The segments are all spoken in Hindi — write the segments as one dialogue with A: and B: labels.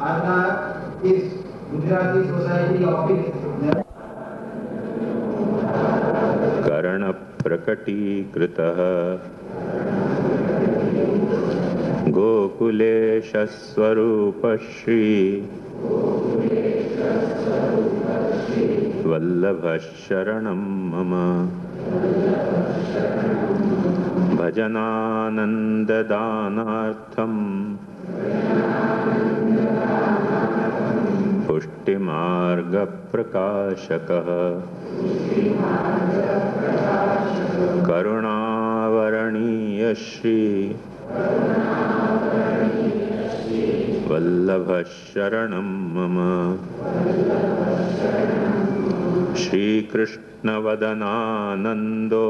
A: is Gujarati Society office.
B: कर्ण प्रकटीकृतः गोकुलेश स्वरूप श्री वल्लभ शरणं मम भजनानन्ददानार्थं पुष्टिमार्गप्रकाशकः करुणावरणीय श्री वल्लभ शरणं मम श्रीकृष्णवदनानन्दो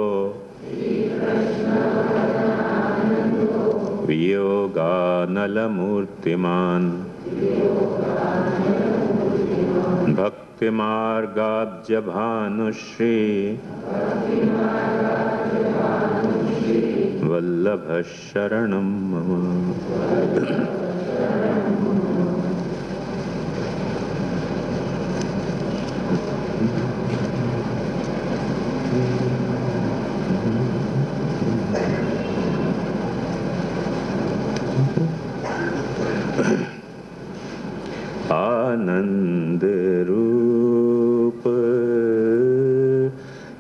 B: वियोगानलमूर्तिमान् भक्तिमार्गाब्जभानुश्री वल्लभ शरणं मम आनंद रूप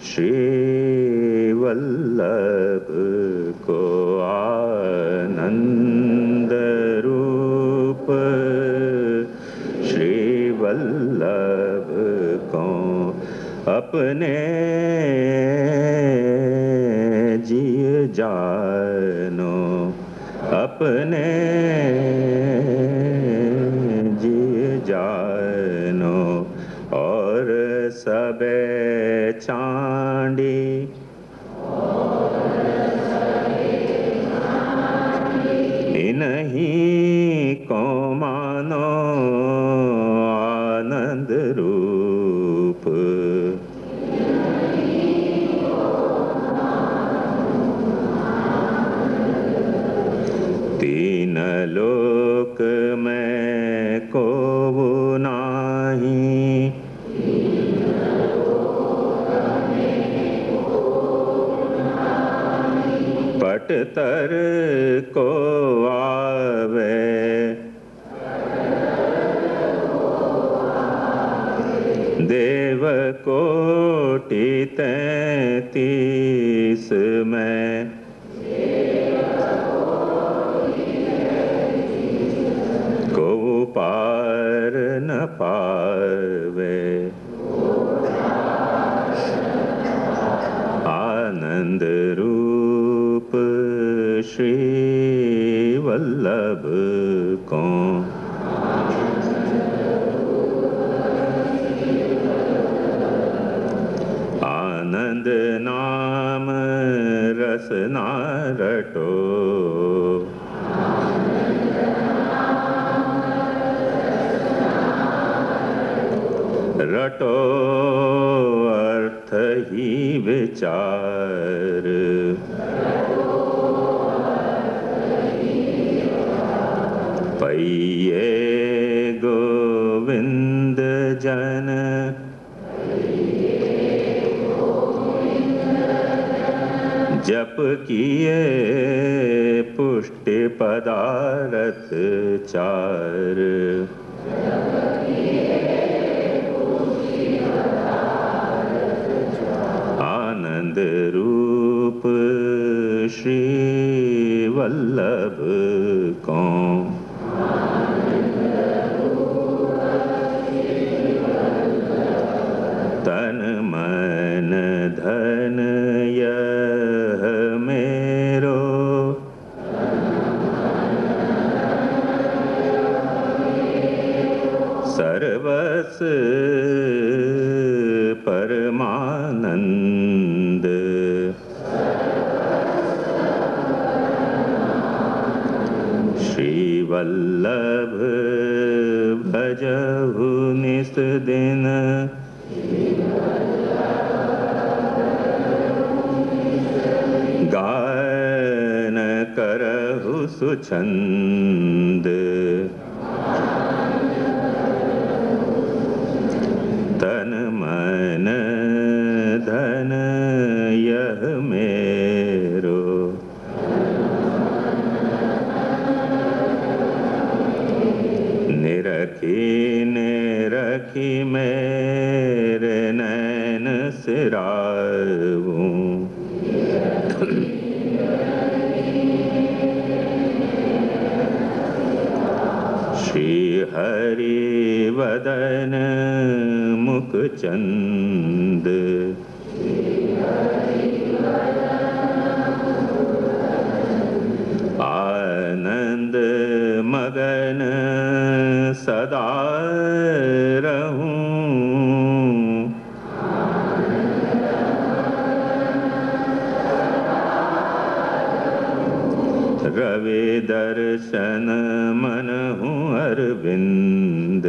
B: श्री वल्लभ को आनंद रूप श्री वल्लभ को अपने जिय जानो अपने जानो और सबे चांडी इन्हीं को मानो आनंद रूप तीन लोक में को नाही पटतर को आवे देव कोटि 33 में को पार न पावे आनंद रूप श्री वल्लभ को आनंद नाम रसना रटो रटो अर्थ ही विचार पइये गोविंद जन जप किए पुष्टि पदारथ चार आनंद रूप श्री वल्लभ को तन मन धन यह मेरो सर्वस परमानंद श्री वल्लभ भजहु निस दिन गायन करहु सुछंद सखी मेरे नैन सिराऊं। श्री हरि वदन मुख चंद, आनंद मगन सदा रहूं। रवि दर्शन मनहु अरविंद,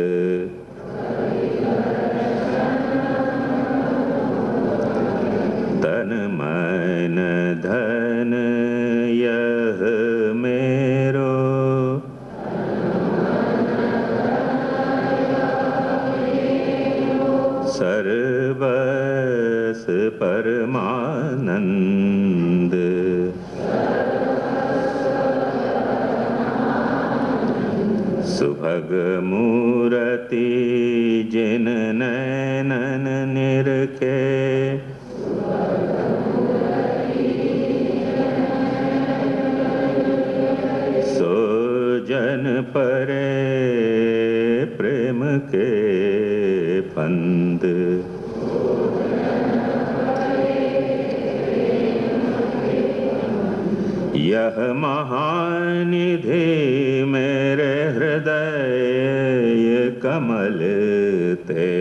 B: तन मन धन यह मेरो, सर्वस परमानंद। सुभग मूरति जिन नैनन निरखे, सो जन परे प्रेम के फंद। यह महानिधि मेरे हृदय कमल ते,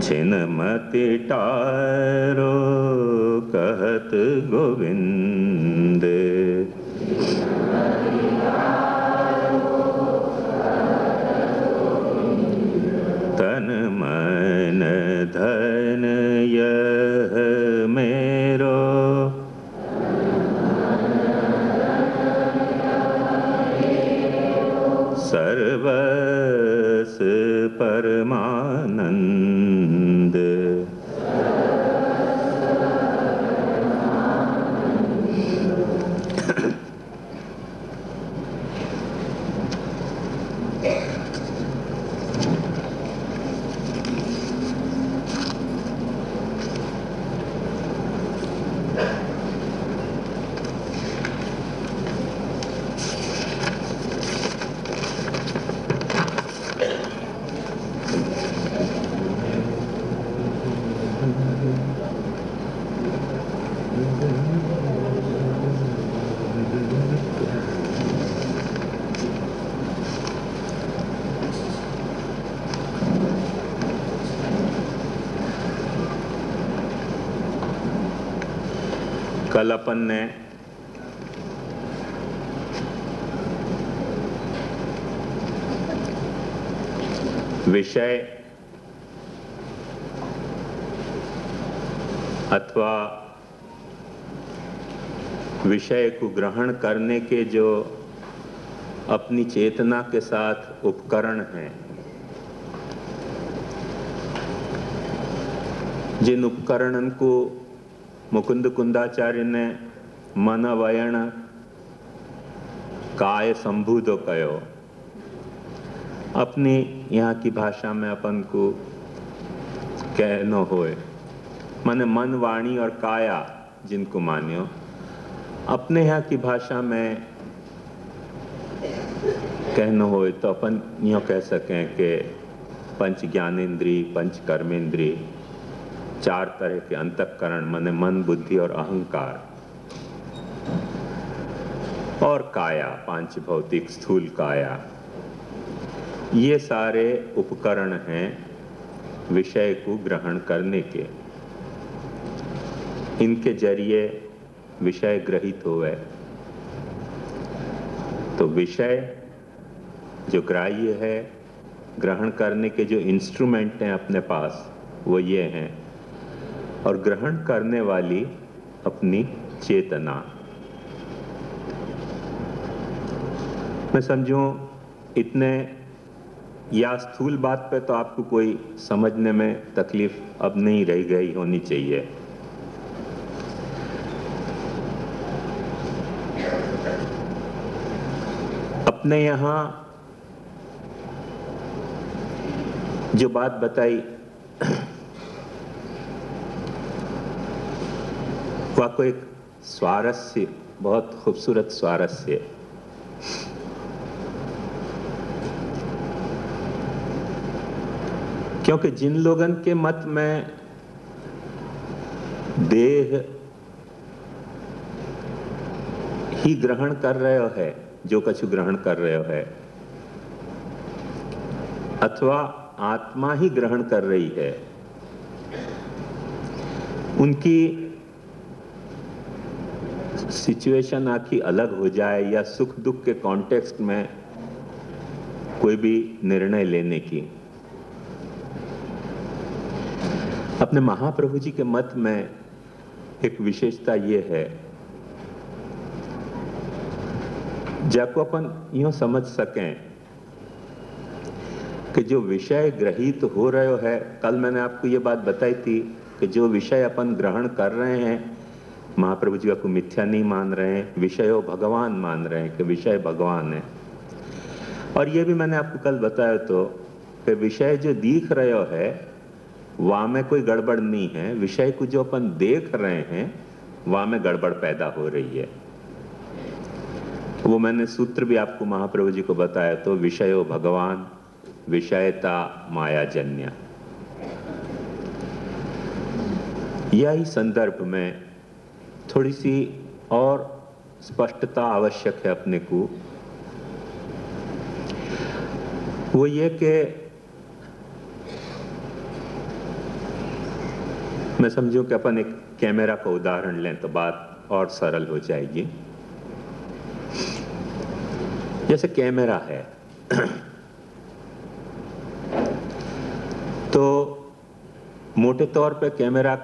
B: छिनमति टारो कहत गोविंद। तन मन धन यह मेरो, सर्वस परमानंद। कल अपन ने विषय अथवा विषय को ग्रहण करने के जो अपनी चेतना के साथ उपकरण हैं, जिन उपकरणन को मुकुंद कुंदाचार्य ने मन वयण काय संबूधो कयो, अपनी यहाँ की भाषा में अपन को कहनो होए, माने मन वाणी और काया जिनको मान्यो, अपने यहाँ की भाषा में कहनो होए तो अपन यूँ कह सकें कि पंच ज्ञानेन्द्रीय, पंच कर्मेंद्रीय, चार तरह के अंतःकरण माने मन, बुद्धि और अहंकार, और काया, पांच भौतिक स्थूल काया, ये सारे उपकरण हैं विषय को ग्रहण करने के। इनके जरिए विषय ग्रहित हुए तो विषय जो ग्राह्य है, ग्रहण करने के जो इंस्ट्रूमेंट हैं अपने पास वो ये हैं, और ग्रहण करने वाली अपनी चेतना। मैं समझूं इतने या स्थूल बात पे तो आपको कोई समझने में तकलीफ अब नहीं रह गई होनी चाहिए। अपने यहाँ जो बात बताई वह को एक स्वारस्य, बहुत खूबसूरत स्वारस्य, क्योंकि जिन लोगन के मत में देह ही ग्रहण कर रहे हो है, जो कछु ग्रहण कर रहे हो है, अथवा आत्मा ही ग्रहण कर रही है, उनकी सिचुएशन आखी अलग हो जाए या सुख दुख के कॉन्टेक्स्ट में कोई भी निर्णय लेने की। अपने महाप्रभु जी के मत में एक विशेषता ये है, जाको अपन यूं समझ सकें कि जो विषय ग्रहित हो रहे हो है, कल मैंने आपको ये बात बताई थी कि जो विषय अपन ग्रहण कर रहे हैं, महाप्रभु जी को मिथ्या नहीं मान रहे हैं, विषयों भगवान मान रहे हैं कि विषय भगवान है। और ये भी मैंने आपको कल बताया तो कि विषय जो दिख रहे हो है वहां में कोई गड़बड़ नहीं है, विषय को जो अपन देख रहे हैं वहां में गड़बड़ पैदा हो रही है। वो मैंने सूत्र भी आपको महाप्रभु जी को बताया तो विषयो भगवान विषयता मायाजन्य। यही संदर्भ में थोड़ी सी और स्पष्टता आवश्यक है अपने को। वो ये कि मैं समझूं कि अपन एक कैमरा का उदाहरण लें तो बात और सरल हो जाएगी। जैसे कैमरा है तो मोटे तौर पे कैमरा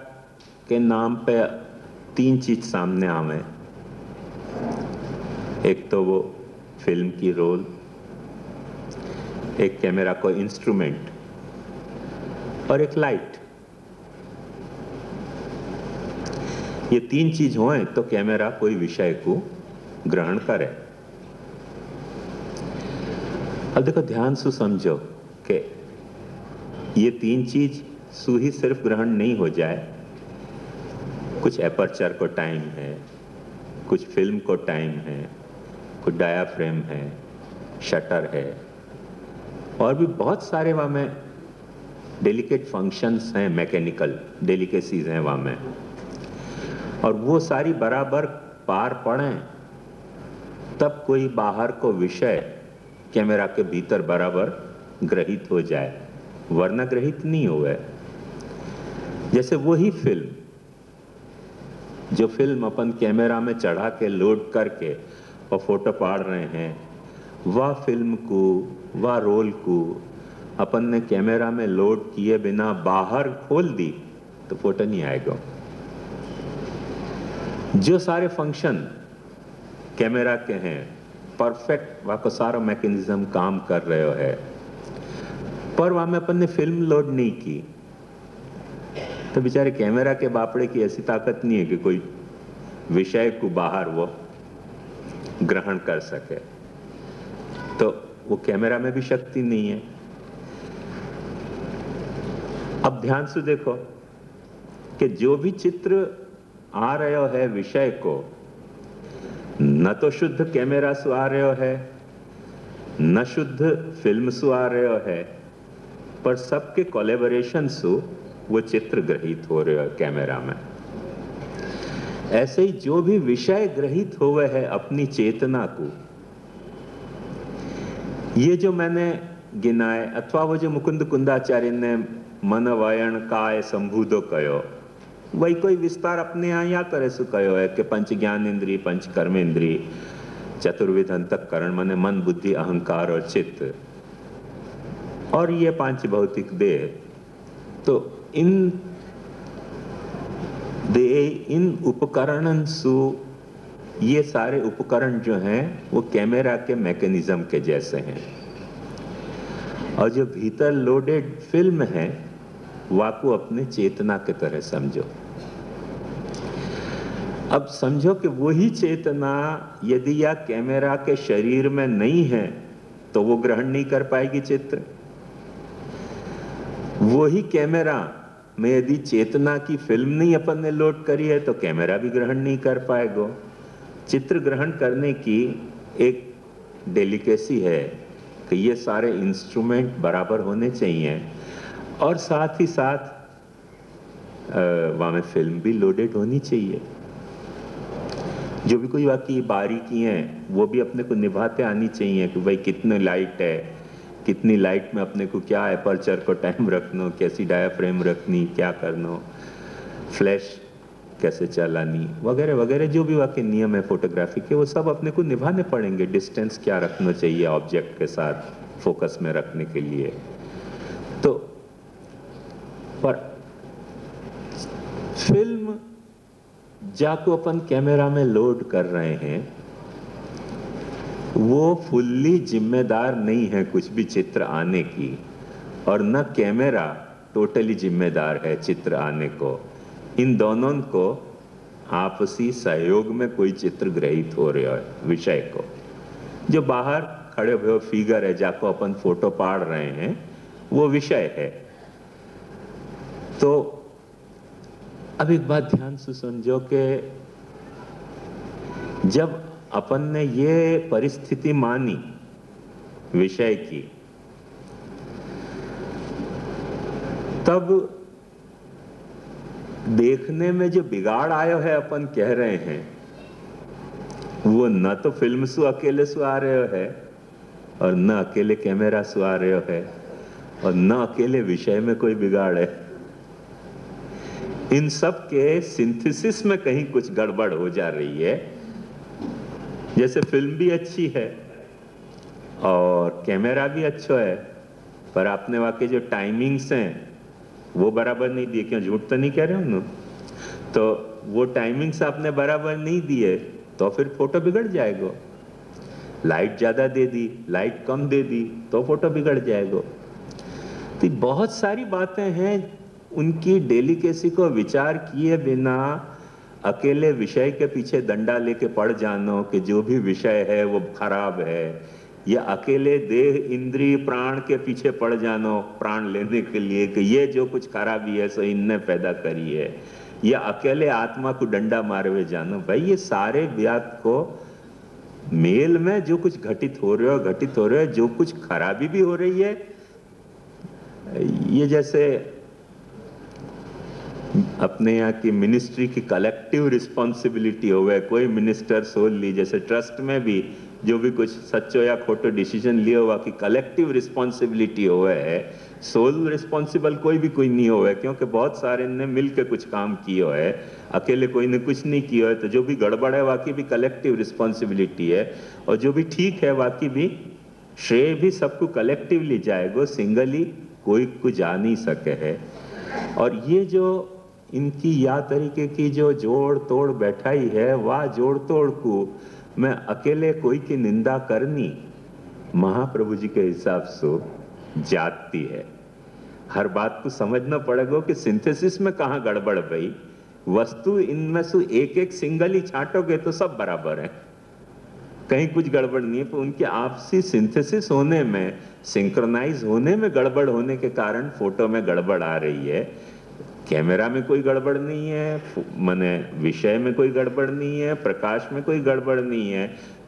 B: के नाम पे 3 चीज सामने आवे। एक तो वो फिल्म की रोल, एक कैमरा को इंस्ट्रूमेंट और एक लाइट। ये 3 चीज होए तो कैमरा कोई विषय को ग्रहण करे। अब देखो ध्यान से समझो कि ये 3 चीज सु ही सिर्फ ग्रहण नहीं हो जाए, कुछ एपर्चर को टाइम है, कुछ फिल्म को टाइम है, कुछ डायाफ्रेम है, शटर है, और भी बहुत सारे वहां में डेलिकेट फंक्शंस हैं, मैकेनिकल डेलिकेसीज हैं वहां में, और वो सारी बराबर पार पड़ें तब कोई बाहर को विषय कैमरा के भीतर बराबर ग्रहित हो जाए, वरना ग्रहित नहीं हुए। जैसे वही फिल्म, जो फिल्म अपन कैमरा में चढ़ा के लोड करके और फोटो पाड़ रहे हैं, वह फिल्म को, वह रोल को अपन ने कैमरा में लोड किए बिना बाहर खोल दी तो फोटो नहीं आएगा। जो सारे फंक्शन कैमरा के हैं परफेक्ट, वहां को सारा मैकेनिज्म काम कर रहे हो है, पर वहां में अपन ने फिल्म लोड नहीं की तो बेचारे कैमरा के बापड़े की ऐसी ताकत नहीं है कि कोई विषय को बाहर वो ग्रहण कर सके, तो वो कैमरा में भी शक्ति नहीं है। अब ध्यान से देखो कि जो भी चित्र आ रहे हो है विषय को, न तो शुद्ध कैमरा से आ रहे हो है, न शुद्ध फिल्म से आ रहे हो है, पर सबके कोलैबोरेशन से वो चित्र ग्रहित हो रहे हो कैमरा में। ऐसे ही जो भी विषय ग्रहित हुए है अपनी चेतना को, ये जो मैंने गिनाए, अथवा वो जो मुकुंद कुंदाचार्य ने मन वयन काय संभूदो कयो, वही कोई विस्तार अपने यहाँ या करे सु कयो है कि पंच ज्ञान इंद्रिय, पंच कर्म इंद्रिय, चतुर्विध अंतःकरण माने मन बुद्धि अहंकार और चित्त, और ये 5 भौतिक देह। तो इन उपकरणन सु, ये सारे उपकरण जो हैं वो कैमरा के मैकेनिज्म के जैसे हैं, और जो भीतर लोडेड फिल्म है वाको अपने चेतना के तरह समझो। अब समझो कि वही चेतना यदि या कैमरा के शरीर में नहीं है तो वो ग्रहण नहीं कर पाएगी चित्र। वही कैमरा में यदि चेतना की फिल्म नहीं अपन ने लोड करी है तो कैमरा भी ग्रहण नहीं कर पाएगा। चित्र ग्रहण करने की एक डेलिकेसी है कि ये सारे इंस्ट्रूमेंट बराबर होने चाहिए और साथ ही साथ वहाँ में फिल्म भी लोडेड होनी चाहिए। जो भी कोई वाकई बारीकी हैं वो भी अपने को निभाते आनी चाहिए कि भाई कितनी लाइट है, कितनी लाइट में अपने को क्या एपर्चर को टाइम रखना, कैसी डायाफ्रेम रखनी, क्या करना, फ्लैश कैसे चलानी वगैरह वगैरह, जो भी वाकई नियम है फोटोग्राफी के वो सब अपने को निभाने पड़ेंगे। डिस्टेंस क्या रखना चाहिए ऑब्जेक्ट के साथ फोकस में रखने के लिए। तो पर फिल्म जाको अपन कैमरा में लोड कर रहे हैं वो फुल्ली जिम्मेदार नहीं है कुछ भी चित्र आने की, और न कैमरा टोटली जिम्मेदार है चित्र आने को। इन दोनों को आपसी सहयोग में कोई चित्र ग्रहित हो रहा है। विषय को जो बाहर खड़े हुए फिगर है जाको अपन फोटो पाड़ रहे हैं वो विषय है। तो अब एक बात ध्यान से समझो कि जब अपन ने ये परिस्थिति मानी विषय की, तब देखने में जो बिगाड़ आयो है अपन कह रहे हैं वो न तो फिल्म सु अकेले सु आ रहे है और न अकेले कैमरा सु आ रहे है और न अकेले विषय में कोई बिगाड़ है। इन सब के सिंथेसिस में कहीं कुछ गड़बड़ हो जा रही है। जैसे फिल्म भी अच्छी है और कैमरा भी अच्छा है, पर आपने वाकई जो टाइमिंग्स हैं वो बराबर नहीं दिए। क्यों, झूठ तो नहीं कह रहे हो ना? तो वो टाइमिंग्स आपने बराबर नहीं दिए तो फिर फोटो बिगड़ जाएगा। लाइट ज्यादा दे दी, लाइट कम दे दी तो फोटो बिगड़ जाएगा। तो बहुत सारी बातें हैं, उनकी डेलिकेसी को विचार किए बिना अकेले विषय के पीछे डंडा लेके पड़ जानो कि जो भी विषय है वो खराब है, या अकेले देह इंद्रिय प्राण के पीछे पड़ जानो प्राण लेने के लिए कि ये जो कुछ खराबी है सो इनने पैदा करी है, या अकेले आत्मा को डंडा मारे हुए जानो। भाई ये सारे व्यात को मेल में जो कुछ घटित हो रहे हो, जो कुछ खराबी भी हो रही है। ये जैसे अपने यहाँ की मिनिस्ट्री की कलेक्टिव रिस्पॉन्सिबिलिटी हो गए, कोई मिनिस्टर सोल ली, जैसे ट्रस्ट में भी जो भी कुछ सच्चो या खोटो डिसीजन लिया हुआ कि कलेक्टिव रिस्पॉन्सिबिलिटी हो है, सोल रिस्पॉन्सिबल कोई भी कोई नहीं हो है, क्योंकि बहुत सारे ने मिलकर कुछ काम किया है, अकेले कोई ने कुछ नहीं किया है। तो जो भी गड़बड़ है वाकई भी कलेक्टिव रिस्पॉन्सिबिलिटी है, और जो भी ठीक है वाकई भी श्रेय भी सबको कलेक्टिवली जाएगा, सिंगली कोई कुछ जा नहीं सके है। और ये जो इनकी या तरीके की जो जोड़ तोड़ बैठाई है, वह जोड़ तोड़ को मैं अकेले कोई की निंदा करनी महाप्रभु जी के हिसाब से जाती है। हर बात को समझना पड़ेगा कि सिंथेसिस में कहाँ गड़बड़ भाई। वस्तु इनमें से एक एक सिंगल ही छांटोगे तो सब बराबर है, कहीं कुछ गड़बड़ नहीं है। पर उनके आपसी सिंथेसिस होने में, सिंक्रोनाइज होने में गड़बड़ होने के कारण फोटो में गड़बड़ आ रही है। कैमरा में कोई गड़बड़ नहीं है, माने विषय में कोई गड़बड़ नहीं है, प्रकाश में कोई गड़बड़ नहीं है,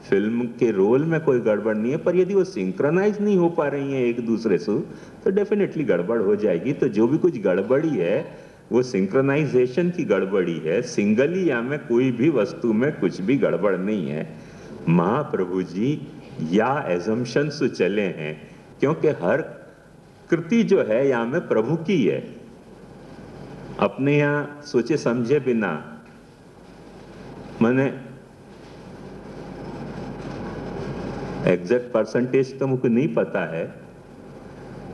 B: फिल्म के रोल में कोई गड़बड़ नहीं है। पर यदि वो सिंक्रोनाइज नहीं हो पा रही है एक दूसरे से तो डेफिनेटली गड़बड़ हो जाएगी। तो जो भी कुछ गड़बड़ी है वो सिंक्रोनाइजेशन की गड़बड़ी है, सिंगली या में कोई भी वस्तु में कुछ भी गड़बड़ नहीं है। महाप्रभु जी या एजम्पशन से चले हैं, क्योंकि हर कृति जो है यहाँ में प्रभु की है। अपने यहाँ सोचे समझे बिना, मैंने एग्जैक्ट परसेंटेज तो मुझे नहीं पता है,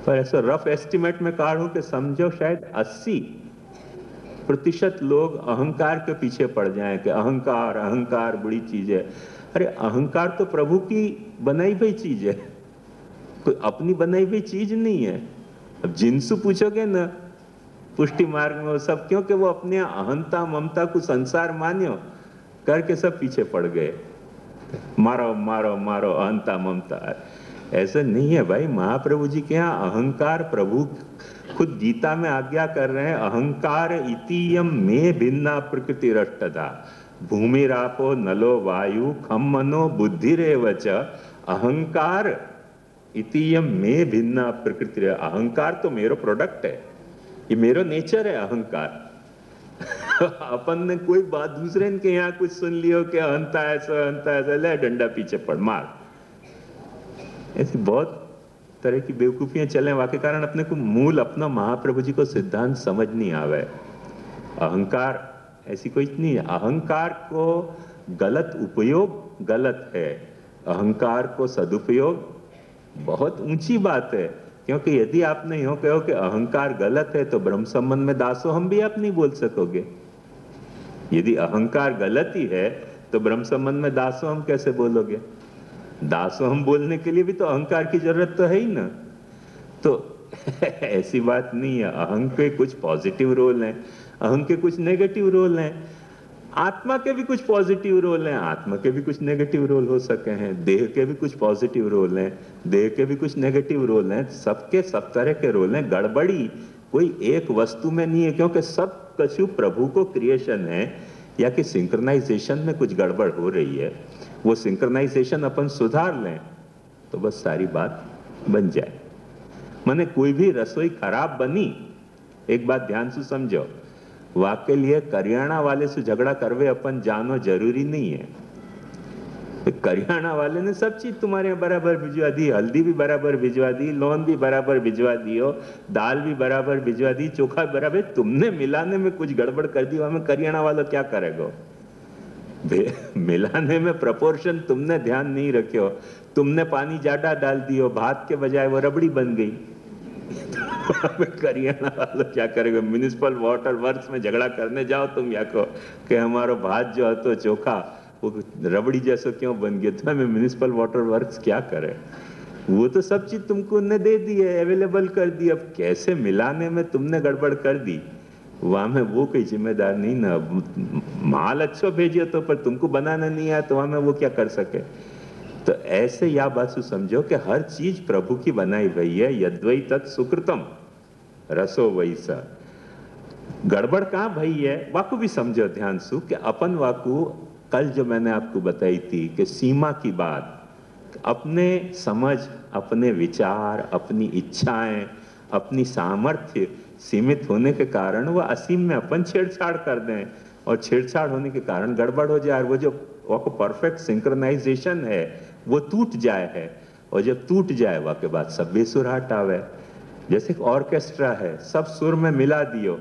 B: पर ऐसा रफ एस्टिमेट में काढ़ू कि समझो शायद 80% लोग अहंकार के पीछे पड़ जाएं कि अहंकार अहंकार बड़ी चीज है। अरे अहंकार तो प्रभु की बनाई हुई चीज है, कोई अपनी बनाई हुई चीज नहीं है। अब जिनसे पूछोगे ना पुष्टि मार्ग में वो सब, क्योंकि वो अपने अहंता ममता को संसार मान्यो करके सब पीछे पड़ गए, मारो मारो मारो अहंता ममता। ऐसा नहीं है भाई, महाप्रभु जी के यहाँ अहंकार, प्रभु खुद गीता में आज्ञा कर रहे हैं, अहंकार इतियम में भिन्ना प्रकृति रष्टधा, भूमिरापो नलो वायु खम मनो बुद्धिरेव च, अहंकार इतियम में भिन्ना प्रकृति। अहंकार तो मेरो प्रोडक्ट है, ये मेरो नेचर है अहंकार। अपन ने कोई बात दूसरे के यहाँ कुछ सुन लियो कि अहंता ऐसा, ले डंडा पीछे पड़ मार। ऐसी बहुत तरह की बेवकूफियां चले, वाके कारण अपने को मूल अपना महाप्रभु जी को सिद्धांत समझ नहीं आवे। अहंकार ऐसी कोई नहीं है, अहंकार को गलत उपयोग गलत है, अहंकार को सदुपयोग बहुत ऊंची बात है। क्योंकि यदि आपने यूं कहो कि अहंकार गलत है तो ब्रह्म संबंध में दासो हम भी आप नहीं बोल सकोगे। यदि अहंकार गलत ही है तो ब्रह्म संबंध में दासो हम कैसे बोलोगे? दासो हम बोलने के लिए भी तो अहंकार की जरूरत तो है ही ना। तो ऐसी बात नहीं है। अहं के कुछ पॉजिटिव रोल हैं, अहं के कुछ नेगेटिव रोल हैं, आत्मा के भी कुछ पॉजिटिव रोल हैं, आत्मा के भी कुछ नेगेटिव रोल हो सके हैं, देह के भी कुछ पॉजिटिव रोल हैं, देह के भी कुछ नेगेटिव रोल हैं, सबके सब तरह के रोल हैं। गड़बड़ी कोई एक वस्तु में नहीं है, क्योंकि सब कछु प्रभु को क्रिएशन है, या कि सिंक्रोनाइजेशन में कुछ गड़बड़ हो रही है, वो सिंक्रोनाइजेशन अपन सुधार लें तो बस सारी बात बन जाए। माने कोई भी रसोई खराब बनी, एक बात ध्यान से समझो, वाके लिए करियाना वाले से झगड़ा करवे अपन जानो जरूरी नहीं है। तो करियाना वाले ने सब चीज तुम्हारे यहाँ बराबर भिजवा दी, हल्दी भी बराबर भिजवा दी, लौंग भी बराबर भिजवा दियो, दाल भी बराबर भिजवा दी, चोखा बराबर, तुमने मिलाने में कुछ गड़बड़ कर दी, हमें करियाना वाला क्या करेगा? मिलाने में प्रोपोर्शन तुमने ध्यान नहीं रखो, तुमने पानी ज्यादा डाल दियो, भात के बजाय वो रबड़ी बन गई। करियाना वाला क्या करेगा? म्युनिसिपल वाटर वर्क्स में झगड़ा करने जाओ तुम, या कहो कि हमारा भात जो है तो चोखा वो रबड़ी जैसा क्यों बन गया, तो हमें म्युनिसिपल वाटर वर्क्स क्या करे? वो तो सब चीज तुमको ने दे दी है, अवेलेबल कर दी, अब कैसे मिलाने में तुमने गड़बड़ कर दी, वहां में वो कोई जिम्मेदार नहीं ना। माल अच्छा भेजिए तो, पर तुमको बनाना नहीं आया तो वहां में वो क्या कर सके? तो ऐसे या बात समझो कि हर चीज प्रभु की बनाई हुई है, यद्वै तत् सुकृतम रसो वैसा। गड़बड़ कहाँ भई है, वाकु भी समझो ध्यान सु कि अपन वाकु कल जो मैंने आपको बताई थी कि सीमा की बात, अपने समझ, अपने विचार, अपनी इच्छाएं, अपनी सामर्थ्य सीमित होने के कारण वह असीम में अपन छेड़छाड़ कर दें, और छेड़छाड़ होने के कारण गड़बड़ हो जाए, वो जो परफेक्ट सिंक्रोनाइजेशन है वो टूट जाए है, और जब टूट जाए वह के बाद सब बेसुराहट आवे। जैसे ऑर्केस्ट्रा है, सब सुर में मिला दियो,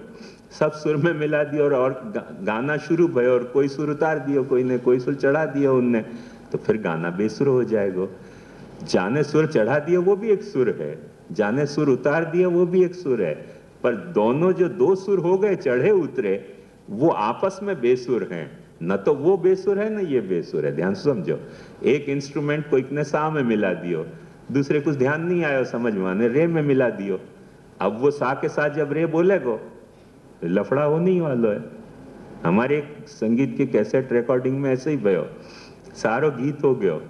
B: सब सुर में मिला दियो और गाना शुरू भयो, और कोई सुर उतार दियो, कोई ने कोई सुर चढ़ा दियो उनने, तो फिर गाना बेसुर हो जाएगा। जाने सुर चढ़ा दियो वो भी एक सुर है, जाने सुर उतार दियो वो भी एक सुर है, पर दोनों जो दो सुर हो गए चढ़े उतरे, वो आपस में बेसुर हैं। न तो वो बेसुर है न ये बेसुर है। ध्यान से समझो, एक इंस्ट्रूमेंट को इतने सा में मिला दियो, दूसरे कुछ ध्यान नहीं आया समझ में, रे में मिला दियो, अब वो सा के साथ जब रे बोलेगो लफड़ा हो नहीं वाला है। हमारे एक संगीत के कैसेट रिकॉर्डिंग में ऐसे ही भयो, सारो गीत हो गयो,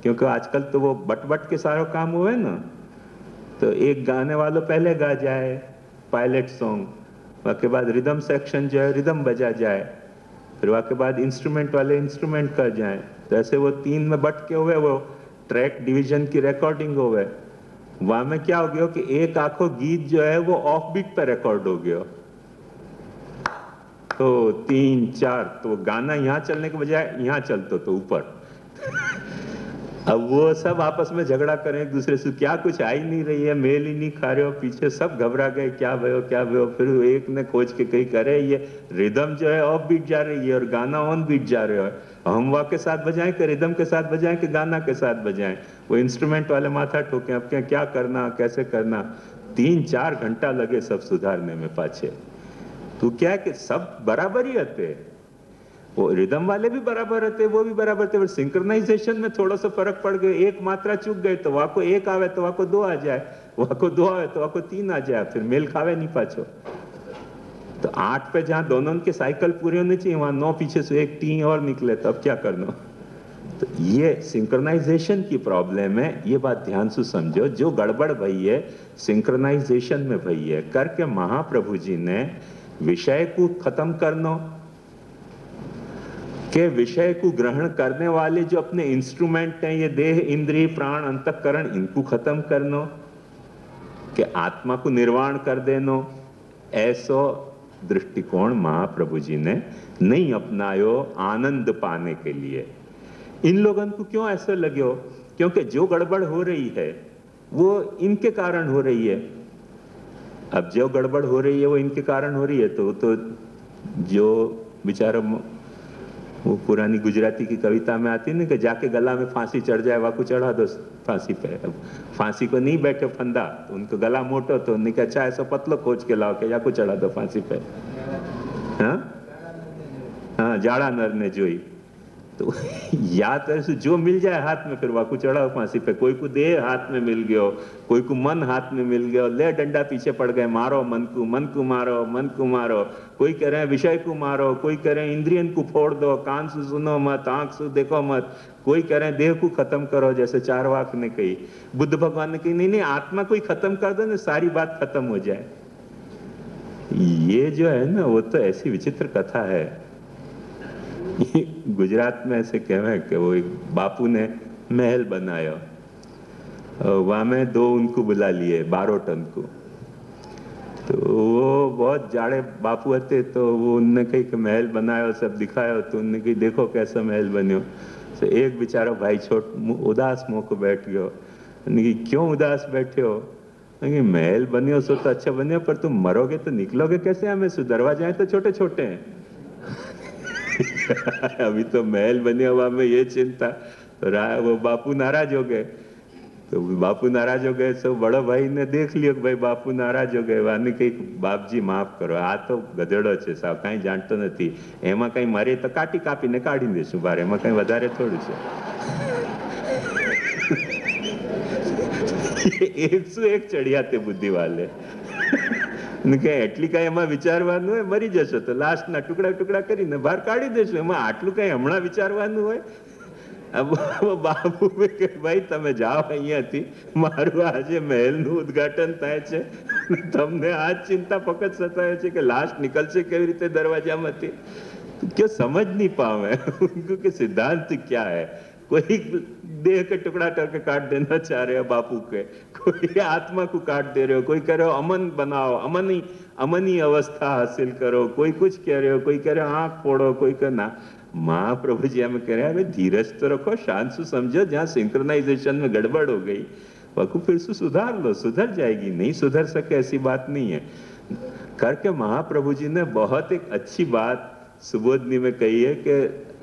B: क्योंकि आजकल तो वो बट बट के सारो काम हुए ना, तो एक गाने वालों पहले गा जाए पायलट सॉन्ग, उसके बाद रिदम सेक्शन जो है रिदम बजा जाए, फिर उसके बाद इंस्ट्रूमेंट वाले इंस्ट्रूमेंट कर जाए, तो ऐसे वो तीन में बट के हुए वो ट्रैक डिवीजन की रिकॉर्डिंग हो गए। वहां में क्या हो गया कि एक आखो गीत जो है वो ऑफ बीट पे रिकॉर्ड हो गया, तो 3-4 तो गाना यहाँ चलने के बजाय यहाँ चलते तो ऊपर। अब वो सब आपस में झगड़ा करें एक दूसरे से, क्या कुछ आ ही नहीं रही है, मेल ही नहीं खा रहे हो, पीछे सब घबरा गए क्या भयो क्या भयो। फिर एक ने खोज के कही करे ये रिदम जो है ऑफ बीट जा रही है और गाना ऑन बीट जा रहे हो, हम वहाँ के साथ बजाएं कि रिदम के साथ बजाएं कि गाना के साथ बजाएं। वो इंस्ट्रूमेंट वाले माथा ठोके, अब क्या करना कैसे करना, 3-4 घंटा लगे सब सुधारने में पाछे। तो क्या कि सब बराबर ही रहते, वो रिदम वाले भी बराबर रहते, वो भी बराबर थे, सिंक्रोनाइजेशन में थोड़ा सा फर्क पड़ गया, एक मात्रा चूक गए तो वहां को 1 आवे तो वहां को 2 आ जाए, वहां को 2 आवे तो वहां को 3 आ जाए, फिर मेल खावे नहीं पाछो। तो 8 पे जहां दोनों के साइकिल पूरे होने चाहिए वहां 9 पीछे से एक टी और निकले, तब क्या करना। तो ये सिंक्रोनाइजेशन की प्रॉब्लम है, ये बात ध्यान से समझो। जो गड़बड़ भई है सिंक्रोनाइजेशन में भई है, करके महाप्रभु जी ने विषय को खत्म करना के विषय को ग्रहण करने वाले जो अपने इंस्ट्रूमेंट हैं, ये देह, इंद्रिय, प्राण, अंतःकरण, इनको खत्म करना, के आत्मा को निर्वाण कर देना, ऐसा दृष्टिकोण महाप्रभु जी ने नहीं अपनायो आनंद पाने के लिए। इन लोगों को क्यों ऐसा लगे हो? क्योंकि जो गड़बड़ हो रही है वो इनके कारण हो रही है। अब जो गड़बड़ हो रही है वो इनके कारण हो रही है, तो जो बेचारा वो पुरानी गुजराती की कविता में आती है ना कि जाके गला में फांसी चढ़ जाए वाकू चढ़ा दो फांसी पे। अब फांसी को नहीं बैठे फंदा, तो उनको गला मोटो तो उन्होंने अच्छा ऐसा पतलो खोज के लाओ के जाको चढ़ा दो फांसी पे। हाँ, जाड़ा नर ने जोई। तो या तरह जो मिल जाए हाथ में फिर वाकू चढ़ाओ फांसी पे। कोई को देह हाथ में मिल गयो, कोई को मन हाथ में मिल गयो, ले डंडा पीछे पड़ गए, मारो मन को मारो, मन को मारो। कोई कह रहे हैं विषय को मारो, कोई कह रहे हैं इंद्रियन को फोड़ दो, कान से सुनो मत, आंख से देखो मत, कोई कह रहे हैं देह को खत्म करो, जैसे चारवाक ने कही। बुद्ध भगवान ने कही नहीं नहीं, आत्मा को ही खत्म कर दो ना, सारी बात खत्म हो जाए। ये जो है ना, वो तो ऐसी विचित्र कथा है। गुजरात में ऐसे कहवे कि वो एक बापू ने महल बनाया, वहां में 2 उनको बुला लिए बारोटन को। तो वो बहुत जाड़े बापू थे, तो वो उनने कही कि महल बनाया, सब दिखाया, तो उनने कही देखो कैसा महल बन्यो। तो एक बेचारा भाई छोट उदास मुंह को बैठ गयो। क्यों उदास बैठे हो? महल बनियो सो तो अच्छा बनियो, पर तुम मरोगे तो निकलोगे कैसे? हमें दरवाजे तो छोटे छोटे हैं। अभी तो महल बने हुआ में ये चिंता। तो वो बापू नाराज हो गए। तो बापू नाराज हो गए, तो बड़ा भाई ने देख लियो कि भाई बापू नाराज हो गए। वाने कही बाप जी माफ करो, आ तो गधेड़ो छे, साव कहीं जानतो नहीं, एमा कहीं मारे तो काटी कापीने काढ़ी देशुं बार, एमा कहीं वधारे थोड़ું છે। 101 चढ़िया ते बुद्धि वाले એટલી કઈ એમાં વિચારવાનું હોય? મરી જશો તો લાસ્ટના ટુકડા ટુકડા કરીને બહાર કાઢી દેશો, એમાં આટલું કઈ હમણાં વિચારવાનું હોય? બાપુ કે ભાઈ તમે જાઓ અહીંયાથી, મારું આજે મહેલનું ઉદ્ઘાટન થાય છે, તમને આ ચિંતા ફક્ત સતાવે છે કે લાસ્ટ નીકળશે કેવી રીતે દરવાજામાંથી। क्यों समझ नहीं पावे क्योंकि सिद्धांत क्या है। कोई देह के टुकड़ा करके काट देना चाह रहे हो बापू के, कोई आत्मा को काट दे रहे हो, कोई कह रहे हो अमन बनाओ, अमनी अवस्था हासिल करो, कोई कुछ कह रहे हो, कोई कह रहे हो आंख फोड़ो, कोई कहना। महाप्रभु जी हमें कह रहे हैं धीरज तो रखो, शांत से समझो, जहाँ सिंक्रोनाइजेशन में गड़बड़ हो गई वह फिर से सुधार लो, सुधर जाएगी। नहीं सुधर सके ऐसी बात नहीं है। करके महाप्रभु जी ने बहुत एक अच्छी बात सुबोधनी में कही है कि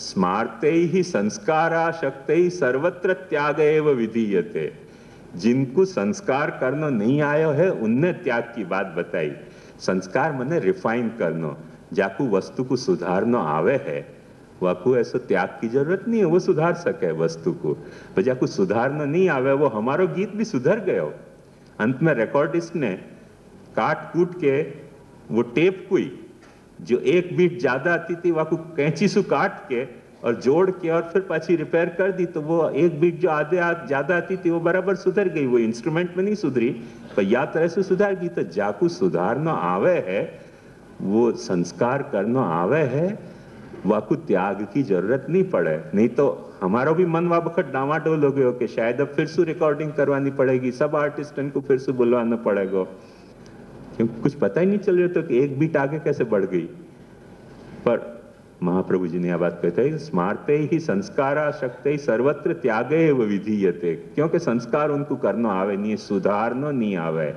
B: स्मार्ते ही संस्कारा शक्ति सर्वत्र त्याग एव विधीयते। जिनको संस्कार करना नहीं आयो है उनने त्याग की बात बताई। संस्कार मने रिफाइन करना, जाकू वस्तु को सुधारना आवे है वाकू ऐसा त्याग की जरूरत नहीं है, वो सुधार सके वस्तु को। पर जाकू सुधारना नहीं आवे, वो हमारो गीत भी सुधर गयो। अंत में रिकॉर्डिस्ट ने काट कूट के वो टेप कोई जो एक बीट ज्यादा आती थी वाकू कैंची से काट के और जोड़ के और फिर पाछी रिपेयर कर दी, तो वो एक बीट जो आधे ज्यादा आती थी वो बराबर सुधर गई। वो इंस्ट्रूमेंट में नहीं सुधरी पर या तरह से सुधार गई। तो जाकू सुधारना आवे है, वो संस्कार करना आवे है, वाकू त्याग की जरूरत नहीं पड़े। नहीं तो हमारा भी मन वा बखत डामाडोल हो गयो कि शायद अब फिर से रिकॉर्डिंग करवानी पड़ेगी, सब आर्टिस्टन को फिर से बुलवाना पड़ेगा, क्योंकि कुछ पता ही नहीं चल रहा था कि एक बीट आगे कैसे बढ़ गई। पर महाप्रभु जी ने यह बात कहते हैं स्मारते ही संस्कारा शक्ति सर्वत्र त्यागे एव विधीयते। क्योंकि संस्कार उनको करना आवे नहीं, सुधारना नहीं आवे।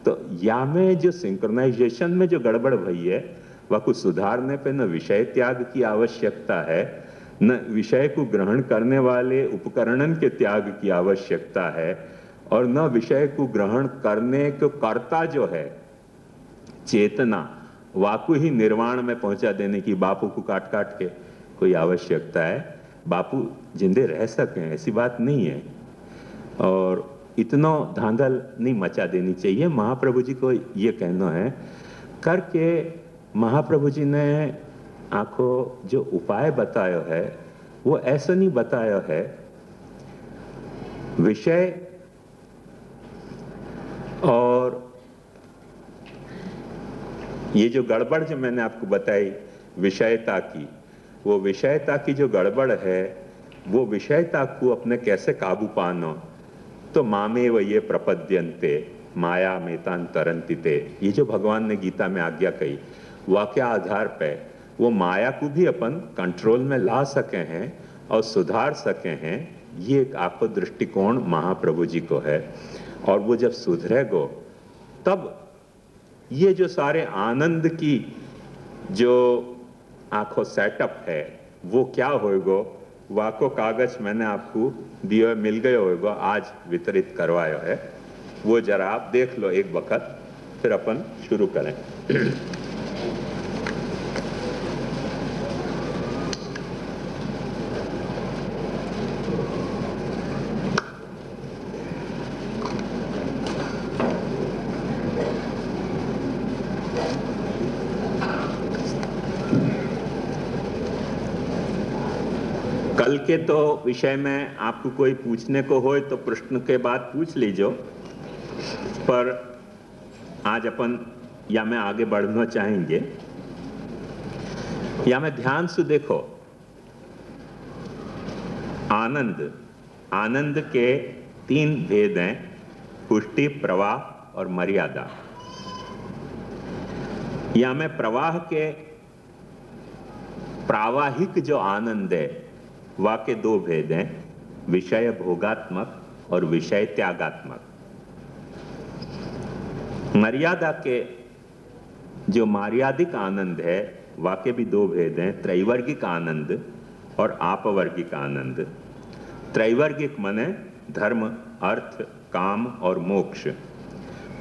B: तो या में जो सिंक्रोनाइजेशन में जो गड़बड़ भई है वह कुछ सुधारने पे न विषय त्याग की आवश्यकता है, न विषय को ग्रहण करने वाले उपकरणन के त्याग की आवश्यकता है, और न विषय को ग्रहण करने को कर्ता जो है चेतना वाकु ही निर्वाण में पहुंचा देने की बापू को काट काट के कोई आवश्यकता है। बापू जिंदे रह सके ऐसी बात नहीं है, और इतना धांधल नहीं मचा देनी चाहिए। महाप्रभु जी को ये कहना है करके महाप्रभु जी ने आखो जो उपाय बतायो है वो ऐसा नहीं बतायो है विषय और ये जो गड़बड़ जो मैंने आपको बताई विषयता की, वो विषयता की जो गड़बड़ है वो विषयता को अपने कैसे काबू पानो, तो मामे व ये प्रपद्यन्ते माया मेतान तरंतिते, ये जो भगवान ने गीता में आज्ञा कही वाक्य आधार पे वो माया को भी अपन कंट्रोल में ला सके हैं और सुधार सके हैं। ये एक आपको दृष्टिकोण महाप्रभु जी को है। और वो जब सुधरेगो तब ये जो सारे आनंद की जो आंखों सेटअप है वो क्या होएगो, वाको कागज मैंने आपको दियो मिल गए होएगो, आज वितरित करवायो है, वो जरा आप देख लो एक वक्त, फिर अपन शुरू करें। कल के तो विषय में आपको कोई पूछने को हो तो प्रश्न के बाद पूछ लीजो, पर आज अपन या मैं आगे बढ़ना चाहेंगे या मैं ध्यान से देखो। आनंद, आनंद के 3 भेद हैं, पुष्टि, प्रवाह और मर्यादा। या मैं प्रवाह के प्रावाहिक जो आनंद है वाके 2 भेद हैं, विषय भोगात्मक और विषय त्यागात्मक। मर्यादा के जो मर्यादिक आनंद है वाके भी 2 भेद हैं, त्रैवर्गिक आनंद और आपवर्गिक आनंद। त्रैवर्गिक माने धर्म, अर्थ, काम और मोक्ष,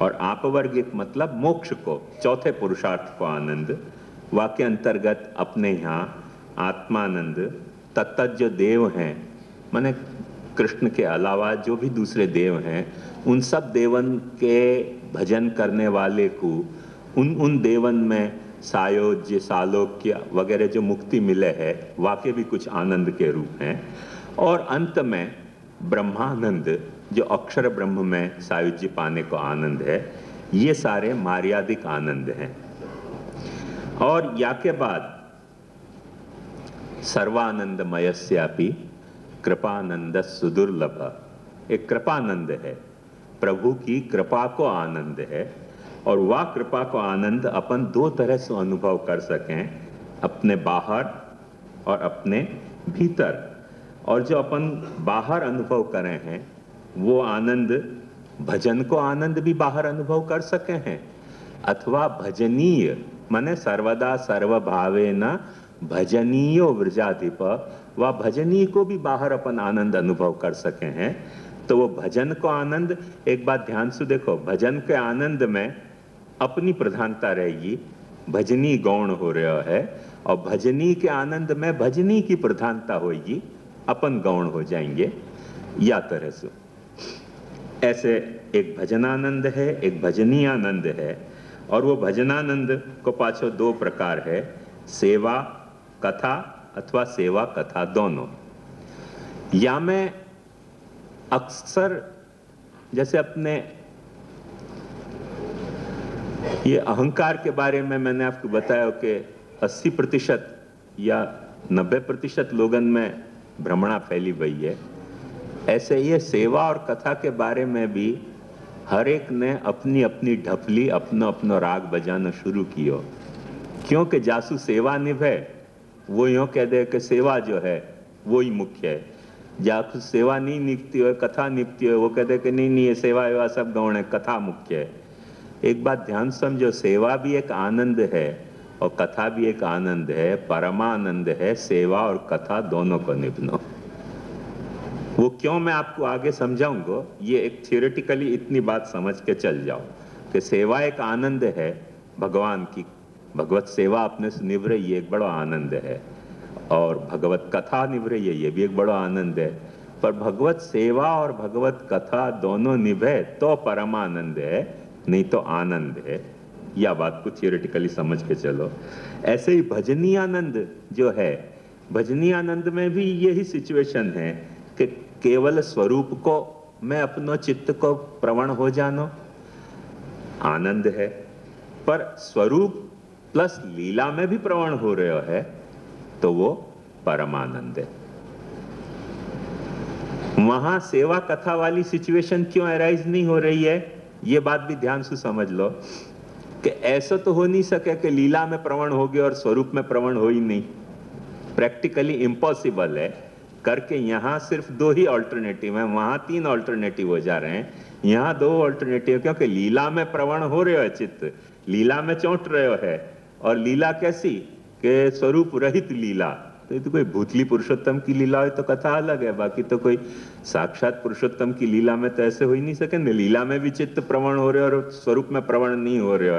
B: और आपवर्गिक मतलब मोक्ष को, चौथे पुरुषार्थ को आनंद। वाक्य अंतर्गत अपने यहाँ आत्मानंद, तत्त जो देव हैं माने कृष्ण के अलावा जो भी दूसरे देव हैं उन सब देवन के भजन करने वाले को उन देवन में सायोज्य, सालोक्य वगैरह जो मुक्ति मिले है वाके भी कुछ आनंद के रूप हैं। और अंत में ब्रह्मानंद जो अक्षर ब्रह्म में सायुज्य पाने को आनंद है, ये सारे मर्यादिक आनंद हैं। और या के बाद सर्वानंदमयस्यापि कृपानंद सुदुर्लभ, एक कृपानंद है, प्रभु की कृपा को आनंद है। और वह कृपा को आनंद अपन 2 तरह से अनुभव कर सकें, अपने बाहर और अपने भीतर। और जो अपन बाहर अनुभव करें हैं वो आनंद, भजन को आनंद भी बाहर अनुभव कर सके हैं, अथवा भजनीय माने सर्वदा सर्वभावेन भजनीय वृजाधिप, वह भजनीय को भी बाहर अपन आनंद अनुभव कर सके हैं। तो वो भजन को आनंद, एक बात ध्यान से देखो, भजन के आनंद में अपनी प्रधानता रहेगी, भजनी गौण हो रहा है, और भजनी के आनंद में भजनी की प्रधानता होगी, अपन गौण हो जाएंगे। या तरह से ऐसे एक भजनानंद है, एक भजनी आनंद है। और वो भजनानंद को पाछो 2 प्रकार है, सेवा कथा अथवा सेवा कथा दोनों। या मैं अक्सर जैसे अपने ये अहंकार के बारे में मैंने आपको बताया कि 80% या 90% लोगन में भ्रमणा फैली हुई है, ऐसे ये सेवा और कथा के बारे में भी हर एक ने अपनी अपनी ढपली, अपना अपना राग बजाना शुरू किया। क्योंकि जासू सेवा निभे वो यूँ कह दे कि सेवा जो है वो ही मुख्य है, जासू सेवा नहीं निभती हो, कथा निभती हो, वो कह दे कि नहीं नहीं ये सेवा वेवा सब गौण है, कथा मुख्य है। एक बात ध्यान समझो, सेवा भी एक आनंद है और कथा भी एक आनंद है, परमानंद है सेवा और कथा दोनों को निभना। वो क्यों मैं आपको आगे समझाऊंगा, ये एक थियोरेटिकली इतनी बात समझ के चल जाओ कि सेवा एक आनंद है भगवान की, भगवत सेवा अपने से निभ रही है, एक बड़ा आनंद है, और भगवत कथा निभ रही है, ये भी एक बड़ा आनंद है। पर भगवत सेवा और भगवत कथा दोनों निभे तो परमानंद है, नहीं तो आनंद है। या बात को थियोरेटिकली समझ के चलो। ऐसे ही भजनी आनंद जो है, भजनी आनंद में भी यही सिचुएशन है कि केवल स्वरूप को मैं अपनो चित्त को प्रवण हो जानो, आनंद है। पर स्वरूप प्लस लीला में भी प्रवण हो रहे है तो वो परमानंद है। वहां सेवा कथा वाली सिचुएशन क्यों अराइज नहीं हो रही है, ये बात भी ध्यान से समझ लो कि ऐसा तो हो नहीं सके कि लीला में प्रवण हो गए और स्वरूप में प्रवण हो ही नहीं। प्रैक्टिकली इम्पॉसिबल है। करके यहां सिर्फ 2 ही ऑल्टरनेटिव है, वहां 3 ऑल्टरनेटिव हो जा रहे हैं, यहां 2 ऑल्टरनेटिव, क्योंकि लीला में प्रवण हो रहे हो चित्त, लीला में चौंट रहे हो है। और लीला कैसी कि स्वरूप रहित लीला। तो ये तो कोई भूतली पुरुषोत्तम की लीला है तो कथा अलग है, बाकी तो कोई साक्षात पुरुषोत्तम की लीला में तो ऐसे हो ही नहीं सके। लीला में भी चित्त प्रवण हो रहे हो और स्वरूप में प्रवण नहीं हो रहे हो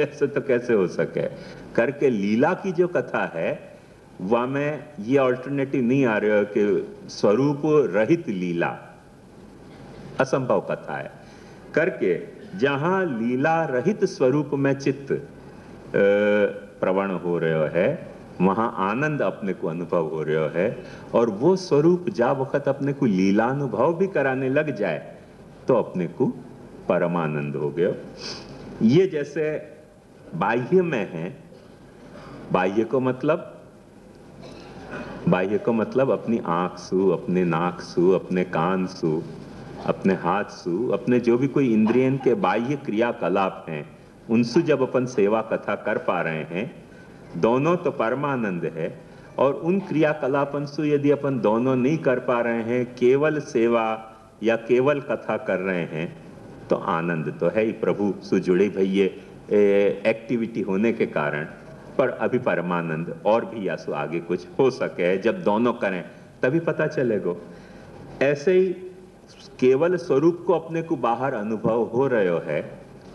B: ऐसे तो कैसे हो सके। करके लीला की जो कथा है वह में ये ऑल्टरनेटिव नहीं आ रहे हो कि स्वरूप रहित लीला, असंभव कथा है। करके जहां लीला रहित स्वरूप में चित्त प्रवण हो रहे है वहां आनंद अपने को अनुभव हो रहा है। और वो स्वरूप जा वक्त अपने को लीला अनुभव भी कराने लग जाए तो अपने को परमानंद हो गया। ये जैसे बाह्य में है, बाह्य को मतलब अपनी आंख सु, अपने नाक सु, अपने कान सु, अपने हाथ सु, अपने जो भी कोई इंद्रियन के बाह्य क्रियाकलाप हैं उनसे जब अपन सेवा कथा कर पा रहे हैं, दोनों तो परमानंद है। और उन क्रियाकलापन से यदि अपन दोनों नहीं कर पा रहे हैं, केवल सेवा या केवल कथा कर रहे हैं, तो आनंद तो है ही प्रभु से जुड़े भाई ये एक्टिविटी होने के कारण। पर अभी परमानंद और भी या सो आगे कुछ हो सके, जब दोनों करें तभी पता चलेगा। ऐसे ही केवल स्वरूप को अपने को बाहर अनुभव हो रहे है,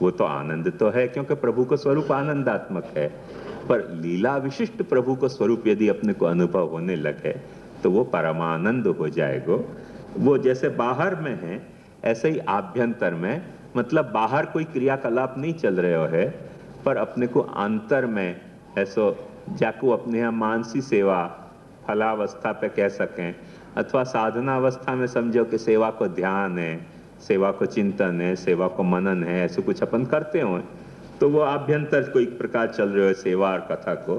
B: वो तो आनंद तो है, क्योंकि प्रभु का स्वरूप आनंदात्मक है। पर लीला विशिष्ट प्रभु को स्वरूप यदि अपने को अनुभव होने लगे तो वो परमानंद हो जाएगा। वो जैसे बाहर में है ऐसे ही आभ्यंतर में, मतलब बाहर कोई क्रियाकलाप नहीं चल रहे है, पर अपने को अंतर में ऐसो जाको अपने यहाँ मानसी सेवा फलावस्था पे कह सकें, अथवा साधना अवस्था में समझो कि सेवा को ध्यान है, सेवा को चिंतन है, सेवा को मनन है, ऐसे कुछ अपन करते हो, तो वो आभ्यंतर कोई प्रकार चल रहे हो सेवा और कथा को,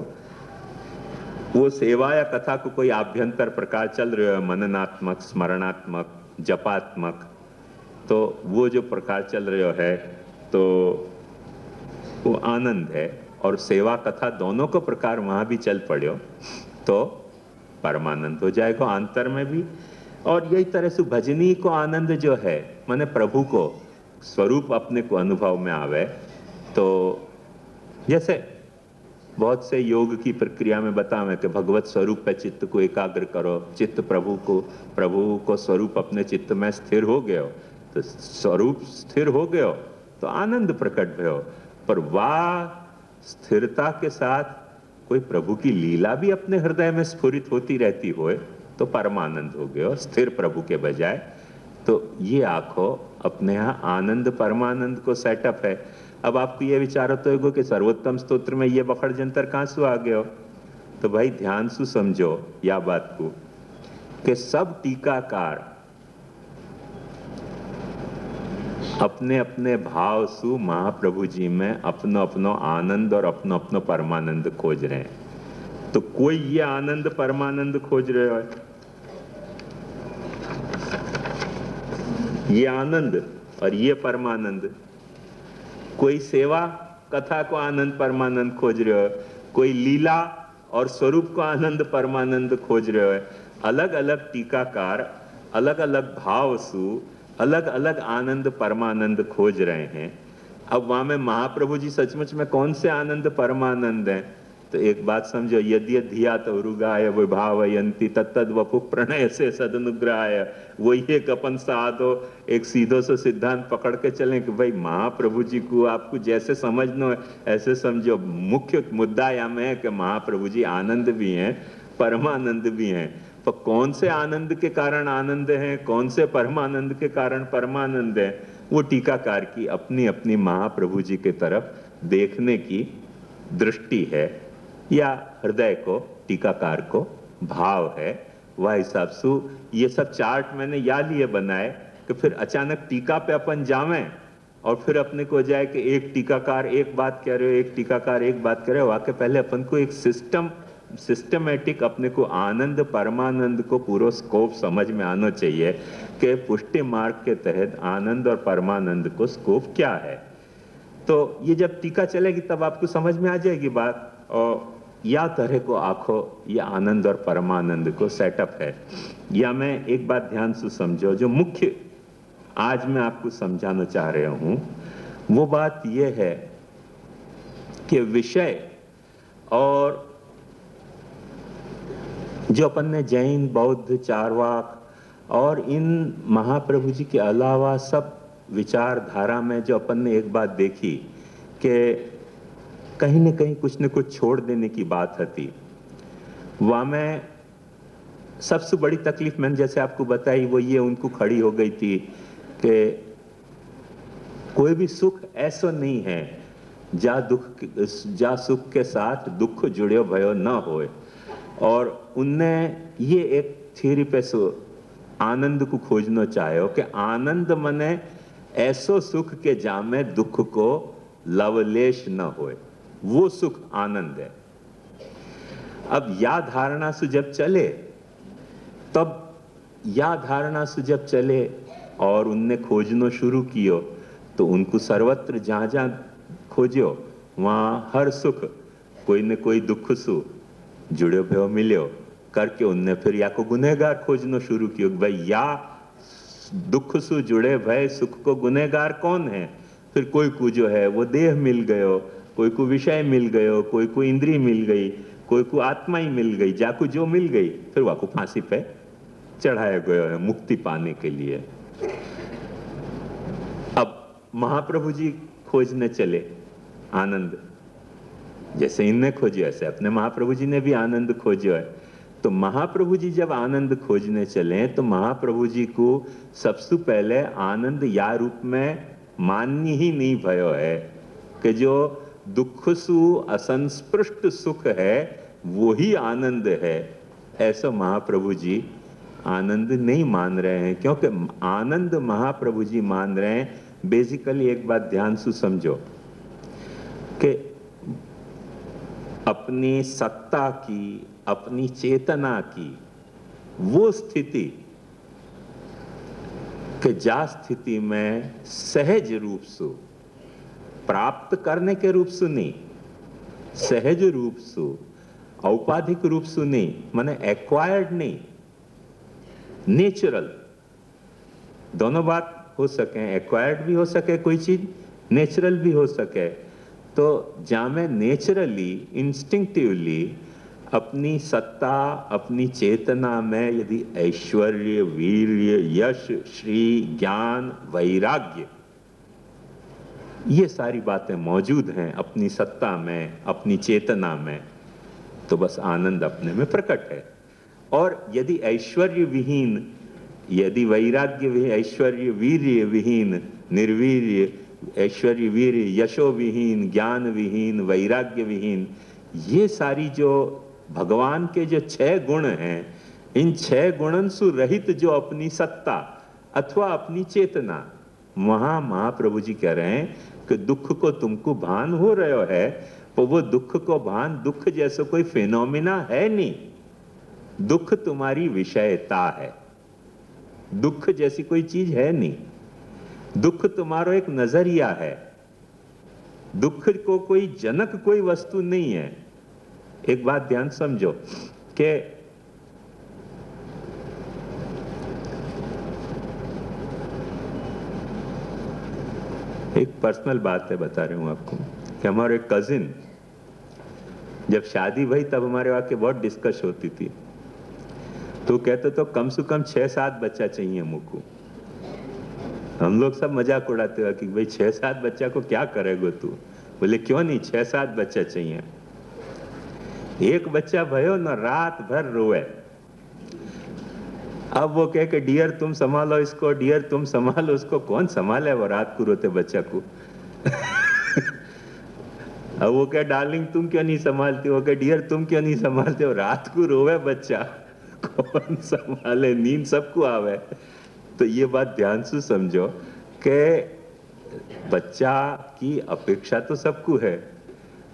B: वो सेवा या कथा को कोई आभ्यंतर प्रकार चल रहे हो, मननात्मक, स्मरणात्मक, जपात्मक, तो वो जो प्रकार चल रहे हो है तो वो आनंद है। और सेवा कथा दोनों को प्रकार वहां भी चल पड़ो तो परमानंद हो जाएगा अंतर में भी। और यही तरह से भजनी को आनंद जो है, माने प्रभु को स्वरूप अपने को अनुभव में आवे, तो जैसे बहुत से योग की प्रक्रिया में बतावें कि भगवत स्वरूप पे चित्त को एकाग्र करो, चित्त प्रभु को स्वरूप अपने चित्त में स्थिर हो गयो, तो स्वरूप स्थिर हो गयो तो आनंद प्रकट भयो। पर वाह स्थिरता के साथ कोई प्रभु की लीला भी अपने हृदय में स्फुरित होती रहती होए तो परमानंद हो गयो, स्थिर प्रभु के बजाय। तो ये आंखों अपने यहाँ आनंद परमानंद को सेटअप है। अब आपको ये विचार होता होगा कि सर्वोत्तम स्तोत्र में ये बखड़ जंतर कहाँ से आ गए हो, तो भाई ध्यान से समझो या बात को कि सब टीकाकार अपने अपने भाव सु महाप्रभु जी में अपनो अपनो आनंद और अपनो अपनो परमानंद खोज रहे हैं। तो कोई ये आनंद परमानंद खोज रहे हो, ये आनंद और ये परमानंद, कोई सेवा कथा को आनंद परमानंद खोज रहे हो, कोई लीला और स्वरूप को आनंद परमानंद खोज रहे हो। अलग अलग टीकाकार अलग अलग भाव सु अलग अलग आनंद परमानंद खोज रहे हैं। अब वहां में महाप्रभु जी सचमुच में कौन से आनंद परमानंद हैं, तो एक बात समझो, यदि धिया तो रुगाय विभावयंती तत्तद वपु प्रणय से सदनुग्रहाय। वही एक अपन साधो एक सीधो से सिद्धांत पकड़ के चलें कि भाई महाप्रभु जी को आपको जैसे समझना है ऐसे समझो। मुख्य मुद्दा यह में है कि महाप्रभु जी आनंद भी हैं परमानंद भी हैं, तो कौन से आनंद के कारण आनंद है, कौन से परमानंद के कारण परमानंद है, वो टीकाकार की अपनी अपनी महाप्रभु जी के तरफ देखने की दृष्टि है या हृदय को, टीकाकार को भाव है, वह हिसाब से ये सब चार्ट मैंने या लिए बनाए कि फिर अचानक टीका पे अपन जावें और फिर अपने को हो जाए कि एक टीकाकार एक बात कह रहे हो, एक टीकाकार एक बात कह रहे हो। वाकई पहले अपन को एक सिस्टमेटिक अपने को आनंद परमानंद को पूरा स्कोप समझ में आना चाहिए कि पुष्टि मार्ग के तहत आनंद और परमानंद को स्कोप क्या है। तो ये जब टीका चलेगी तब आपको समझ में आ जाएगी बात। और या तरह को आंखों ये आनंद और परमानंद को सेटअप है। या मैं एक बात ध्यान से समझो, जो मुख्य आज मैं आपको समझाना चाह रहा हूं वो बात यह है कि विषय और जो अपन ने जैन, बौद्ध, चारवाक और इन महाप्रभु जी के अलावा सब विचारधारा में जो अपन ने एक बात देखी कि कहीं न कहीं कुछ न कुछ छोड़ देने की बात थी। वहां में सबसे बड़ी तकलीफ मैंने जैसे आपको बताई वो ये उनको खड़ी हो गई थी कि कोई भी सुख ऐसा नहीं है जा सुख के साथ दुख जुड़े भयो न होए। और उनने ये एक थ्योरी पे आनंद को खोजना चाहे कि आनंद मने ऐसो सुख के जामे दुख को लवलेश न होए, वो सुख आनंद है। अब या धारणा से जब चले तब या धारणा से जब चले और उनने खोजना शुरू कियो तो उनको सर्वत्र जहां जहां खोजो वहां हर सुख कोई न कोई दुख सु जुड़े भयो मिलो करके उनने फिर या को गुनहगार खोजना शुरू किया। भाई या दुख सु जुड़े भय सुख को गुनहगार कौन है? फिर कोई को जो है वो देह मिल गयो, कोई को विषय मिल गयो, कोई को इंद्री मिल गई, कोई को आत्मा ही मिल गई, जाको जो मिल गई फिर वाको फांसी पे चढ़ाया गया है मुक्ति पाने के लिए। अब महाप्रभु जी खोजने चले आनंद, जैसे इनने खोजी ऐसे अपने महाप्रभु जी ने भी आनंद खोजा है। तो महाप्रभु जी जब आनंद खोजने चले तो महाप्रभु जी को सबसे पहले आनंद या रूप में मान्य ही नहीं भयो है कि जो दुख सु असंस्पृष्ट सुख है वो ही आनंद है। ऐसा महाप्रभु जी आनंद नहीं मान रहे हैं, क्योंकि आनंद महाप्रभु जी मान रहे हैं बेसिकली एक बात ध्यान से समझो कि अपनी सत्ता की, अपनी चेतना की वो स्थिति कि जा स्थिति में सहज रूप से प्राप्त करने के रूप से नहीं, सहज रूप से औपाधिक रूप से नहीं, माने एक्वायर्ड नहीं, नेचुरल, दोनों बात हो सके, एक्वायर्ड भी हो सके कोई चीज, नेचुरल भी हो सके। तो जहां में नेचुरली इंस्टिंक्टिवली अपनी सत्ता, अपनी चेतना में यदि ऐश्वर्य, वीर्य, यश, श्री, ज्ञान, वैराग्य ये सारी बातें मौजूद हैं अपनी सत्ता में, अपनी चेतना में, तो बस आनंद अपने में प्रकट है। और यदि ऐश्वर्य विहीन, यदि वैराग्य भी, ऐश्वर्य वीर्य विहीन, निर्वीर्य, ऐश्वर्य वीर्य, यशो विहीन, ज्ञान विहीन, वैराग्य विहीन, ये सारी जो भगवान के जो 6 गुण हैं, इन 6 गुणन से रहित जो अपनी सत्ता अथवा अपनी चेतना, वहां महाप्रभु जी कह रहे हैं कि दुख को तुमको भान हो रहे है, तो वो दुख को भान दुख जैसा कोई फिनोमिना है नहीं, दुख तुम्हारी विषयता है, दुख जैसी कोई चीज है नहीं, दुख तुम्हारा एक नजरिया है, दुख को कोई जनक कोई वस्तु नहीं है। एक बात ध्यान समझो कि एक पर्सनल बात है, बता रहा हूं आपको कि हमारे कजिन जब शादी भई तब हमारे वहां के बहुत डिस्कस होती थी, तो कहते तो कम से कम 6-7 बच्चा चाहिए मुझको। हम लोग सब मजाक उड़ाते हैं कि भाई 6-7 बच्चा को क्या करेगो तू? बोले क्यों नहीं, 6-7 बच्चा चाहिए। एक बच्चा भयो ना रात भर रोए, अब वो कहे कि डियर तुम संभालो इसको, डियर तुम संभालो उसको, कौन संभाले वो रात को रोते बच्चा को? अब वो क्या डार्लिंग तुम क्यों नहीं संभालते हो, क्या डियर तुम क्यों नहीं संभालते हो, रात को रोवे बच्चा कौन संभाले, नींद सबको आवे। तो ये बात ध्यान से समझो कि बच्चा की अपेक्षा तो सबको है,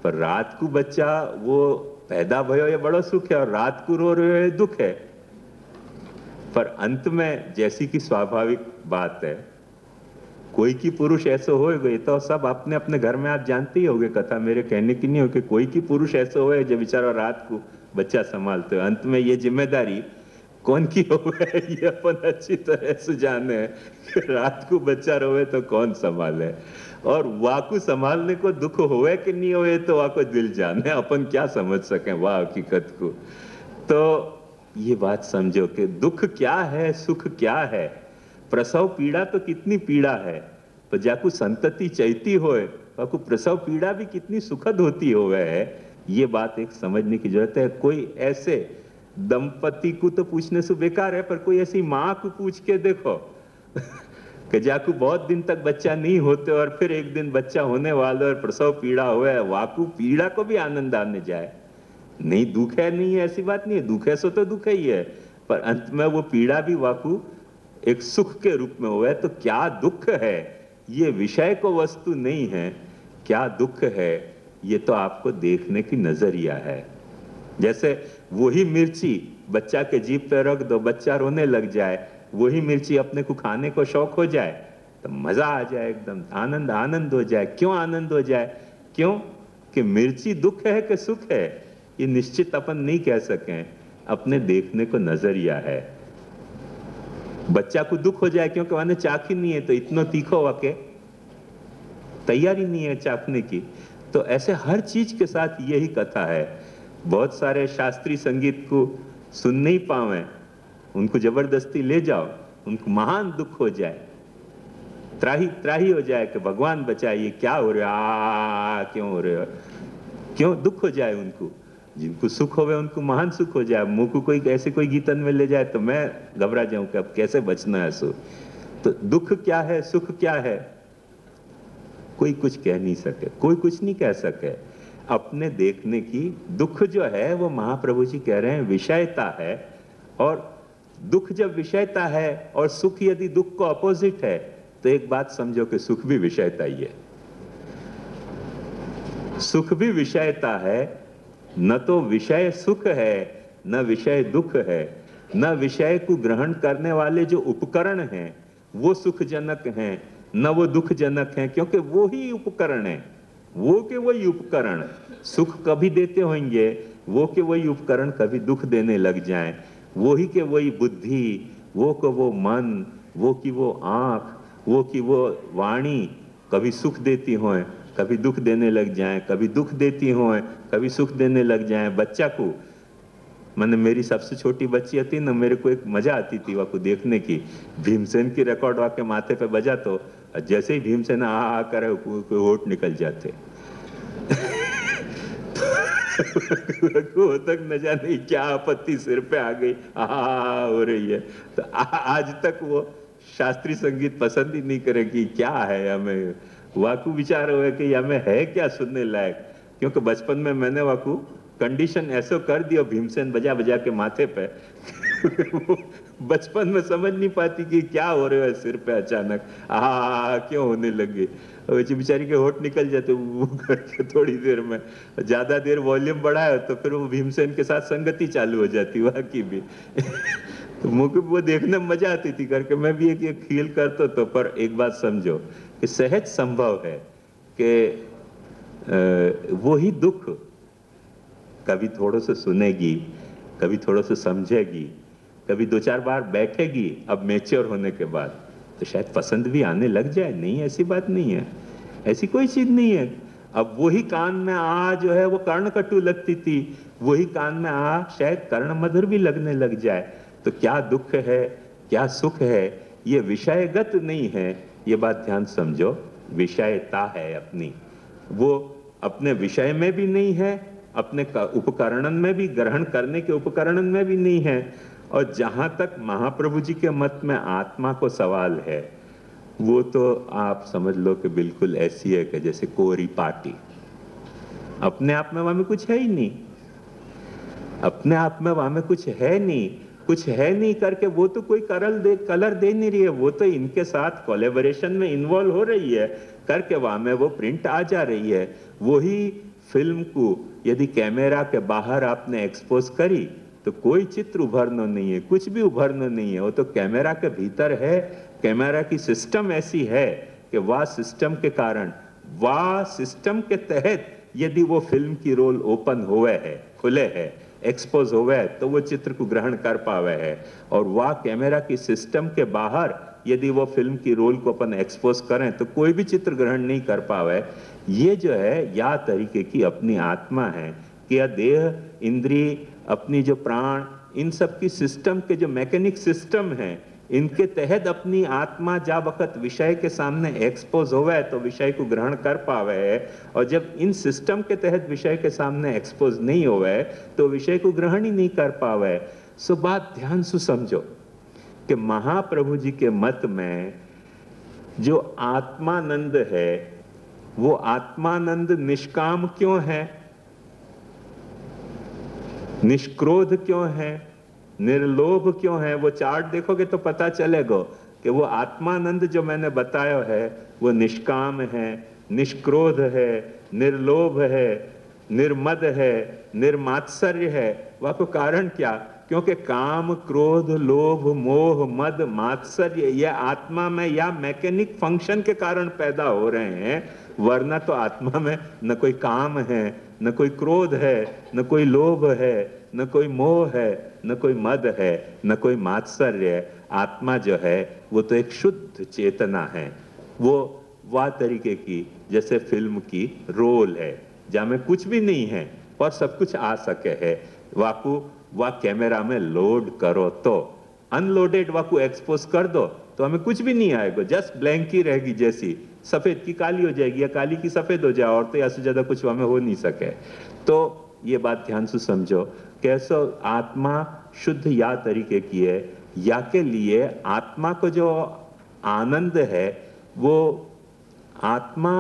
B: पर रात को बच्चा वो पैदा भयो ये बड़ो सुख है और रात को रो रहे हो ये दुख है। पर अंत में जैसी कि स्वाभाविक बात है, कोई की पुरुष ऐसे हो गए तो सब अपने अपने घर में आप जानते ही होगे, कथा मेरे कहने की नहीं हो कि कोई की पुरुष ऐसे हो जो बेचारा रात को बच्चा संभालते हो। अंत में ये जिम्मेदारी कौन की हो ये अपन अच्छी तरह से जाने कि रात को बच्चा रोवे तो कौन संभाले, और वाकु संभालने को दुख होवे कि नहीं होवे तो वाको दिल जाने, अपन क्या समझ सके वाह हकीकत को। तो ये बात समझो कि दुख क्या है, सुख क्या है। प्रसव पीड़ा तो कितनी पीड़ा है, तो जाकू संतति चैती होए वाकू प्रसव पीड़ा भी कितनी सुखद होती होवे है। ये बात एक समझने की जरूरत है। कोई ऐसे दंपति को तो पूछने से बेकार है, पर कोई ऐसी माँ को पूछ के देखो कि जाकू बहुत दिन तक बच्चा नहीं होते और फिर एक दिन बच्चा होने वाला और प्रसव पीड़ा हुआ है, वाकू पीड़ा को भी आनंद आने जाए। नहीं दुख है, नहीं है ऐसी बात नहीं है, दुख है सो तो दुख ही है, पर अंत में वो पीड़ा भी वाकू एक सुख के रूप में हुआ है। तो क्या दुख है ये विषय को वस्तु नहीं है, क्या दुख है ये तो आपको देखने की नजरिया है। जैसे वही मिर्ची बच्चा के जीभ पे रख दो, बच्चा रोने लग जाए, वही मिर्ची अपने को खाने को शौक हो जाए तो मजा आ जाए, एकदम आनंद आनंद हो जाए। क्यों आनंद हो जाए? क्यों कि मिर्ची दुख है कि सुख है ये निश्चित अपन नहीं कह सकें, अपने देखने को नजरिया है। बच्चा को दुख हो जाए क्योंकि वहां चाखी नहीं है तो इतना तीखो वाके तैयारी नहीं है चाखने की। तो ऐसे हर चीज के साथ यही कथा है। बहुत सारे शास्त्रीय संगीत को सुन नहीं पावे, उनको जबरदस्ती ले जाओ, उनको महान दुख हो जाए, त्राही त्राही हो जाए कि भगवान बचाइए क्या हो रहा, क्यों हो रहे हो, क्यों दुख हो जाए उनको। जिनको सुख होवे उनको महान सुख हो जाए। मुंह को कोई ऐसे कोई गीतन में ले जाए तो मैं घबरा जाऊं कि अब कैसे बचना है सो। तो दुख क्या है, सुख क्या है, कोई कुछ कह नहीं सके, कोई कुछ नहीं कह सके। अपने देखने की दुख जो है वो महाप्रभु जी कह रहे हैं विषयता है, और दुख जब विषयता है और सुख यदि दुख को अपोजिट है तो एक बात समझो कि सुख भी विषयता ही है। सुख भी विषयता है, न तो विषय सुख है न विषय दुख है, न विषय को ग्रहण करने वाले जो उपकरण हैं वो सुखजनक हैं न वो दुखजनक हैं, क्योंकि वो ही उपकरण है, वो के वही उपकरण सुख कभी देते होंगे, वो के वही उपकरण कभी दुख देने लग जाएं। वो ही के वही बुद्धि, वो को वो मन, वो की वो आंख, वो की वो वाणी कभी सुख देती हों कभी दुख देने लग जाएं, कभी दुख देती हों कभी सुख देने लग जाएं। बच्चा को मैंने, मेरी सबसे छोटी बच्ची थी ना, मेरे को एक मजा आती थी वह को देखने की। भीमसेन की रिकॉर्ड वाके माथे पे बजा तो जैसे ही भीमसेन आ करे होठ निकल जाते वो तक न जाने क्या आपत्ति सिर पे आ गई हो रही है। तो आज तक वो शास्त्रीय संगीत पसंद ही नहीं करेगी। क्या है हमें वाकू विचार हुआ कि हमें है क्या सुनने लायक, क्योंकि बचपन में मैंने वाकू कंडीशन ऐसा कर दिया भीमसेन बजा बजा के माथे पे बचपन में समझ नहीं पाती कि क्या हो रहा है सिर पे अचानक क्यों होने लगे। बेचारी के होठ निकल जाते वो करके थोड़ी देर में, ज्यादा देर वॉल्यूम बढ़ाया तो फिर वो भीमसेन के साथ संगति चालू हो जाती वाकई भी तो मुझे वो देखने में मजा आती थी करके मैं भी एक फील करता तो। पर एक बात समझो कि सहज संभव है कि वो ही दुख कभी थोड़ा सा सुनेगी, कभी थोड़ा सा समझेगी, कभी दो चार बार बैठेगी अब मैच्योर होने के बाद तो शायद पसंद भी आने लग जाए। नहीं ऐसी बात नहीं है, ऐसी कोई चीज नहीं है। अब वही कान में आ जो है वो कर्णकटु लगती थी, वही कान में आ शायद कर्ण मधुर भी लगने लग जाए। तो क्या दुख है क्या सुख है ये विषयगत नहीं है, ये बात ध्यान समझो। विषयता है अपनी, वो अपने विषय में भी नहीं है, अपने उपकरणन में भी, ग्रहण करने के उपकरणन में भी नहीं है। और जहां तक महाप्रभु जी के मत में आत्मा को सवाल है वो तो आप समझ लो कि बिल्कुल ऐसी है कि जैसे कोरी पाटी, अपने आप में वहां में कुछ है ही नहीं, अपने आप में वहां में कुछ है नहीं, कुछ है नहीं करके वो तो कोई कलर दे नहीं रही है, वो तो इनके साथ कोलैबोरेशन में इन्वॉल्व हो रही है करके वहां में वो प्रिंट आ जा रही है। वही फिल्म को यदि कैमरा के बाहर आपने एक्सपोज करी तो कोई चित्र उभरना नहीं है, कुछ भी उभरना नहीं है, वो तो कैमरा के भीतर है। कैमरा की सिस्टम ऐसी है कि वह सिस्टम के कारण, वह सिस्टम के तहत यदि वो फिल्म की रोल ओपन हुए है, खुले है, एक्सपोज हुए है, तो वो चित्र को ग्रहण कर पावे है। और वह कैमरा की सिस्टम के बाहर यदि वो फिल्म की रोल को अपन एक्सपोज करें तो कोई भी चित्र ग्रहण नहीं कर पावे। ये जो है या तरीके की अपनी आत्मा है कि यह देह, इंद्रिय, अपनी जो प्राण, इन सब की सिस्टम के जो मैकेनिक सिस्टम है, इनके तहत अपनी आत्मा जा वक्त विषय के सामने एक्सपोज होवे है तो विषय को ग्रहण कर पावे है। और जब इन सिस्टम के तहत विषय के सामने एक्सपोज नहीं होवे है तो विषय को ग्रहण ही नहीं कर पावे। सो बात ध्यान से समझो कि महाप्रभु जी के मत में जो आत्मानंद है, वो आत्मानंद निष्काम क्यों है, निष्क्रोध क्यों है, निर्लोभ क्यों है? वो चार्ट देखोगे तो पता चलेगा कि वो आत्मानंद जो मैंने बताया है वो निष्काम है, निष्क्रोध है, निर्लोभ है, निर्मद है, निर्मात्सर्य है। वह को कारण क्या? क्योंकि काम, क्रोध, लोभ, मोह, मद, मात्सर्य यह आत्मा में या मैकेनिक फंक्शन के कारण पैदा हो रहे हैं, वरना तो आत्मा में न कोई काम है, न कोई क्रोध है, न कोई लोभ है, न कोई मोह है, न कोई मद है, न कोई मात्सर्य है। आत्मा जो है वो तो एक शुद्ध चेतना है। वो वह तरीके की जैसे फिल्म की रोल है जहां में कुछ भी नहीं है और सब कुछ आ सके है। वाकू वह कैमरा में लोड करो तो अनलोडेड वाकू एक्सपोज कर दो तो हमें कुछ भी नहीं आएगा, जस्ट ब्लैंक ही रहेगी, जैसी सफेद की काली हो जाएगी या काली की सफेद हो जाए, और तो ऐसे ज्यादा कुछ हमें हो नहीं सके। तो ये बात ध्यान से समझो। कैसे आत्मा शुद्ध या तरीके की है, या के लिए आत्मा को जो आनंद है वो आत्मा,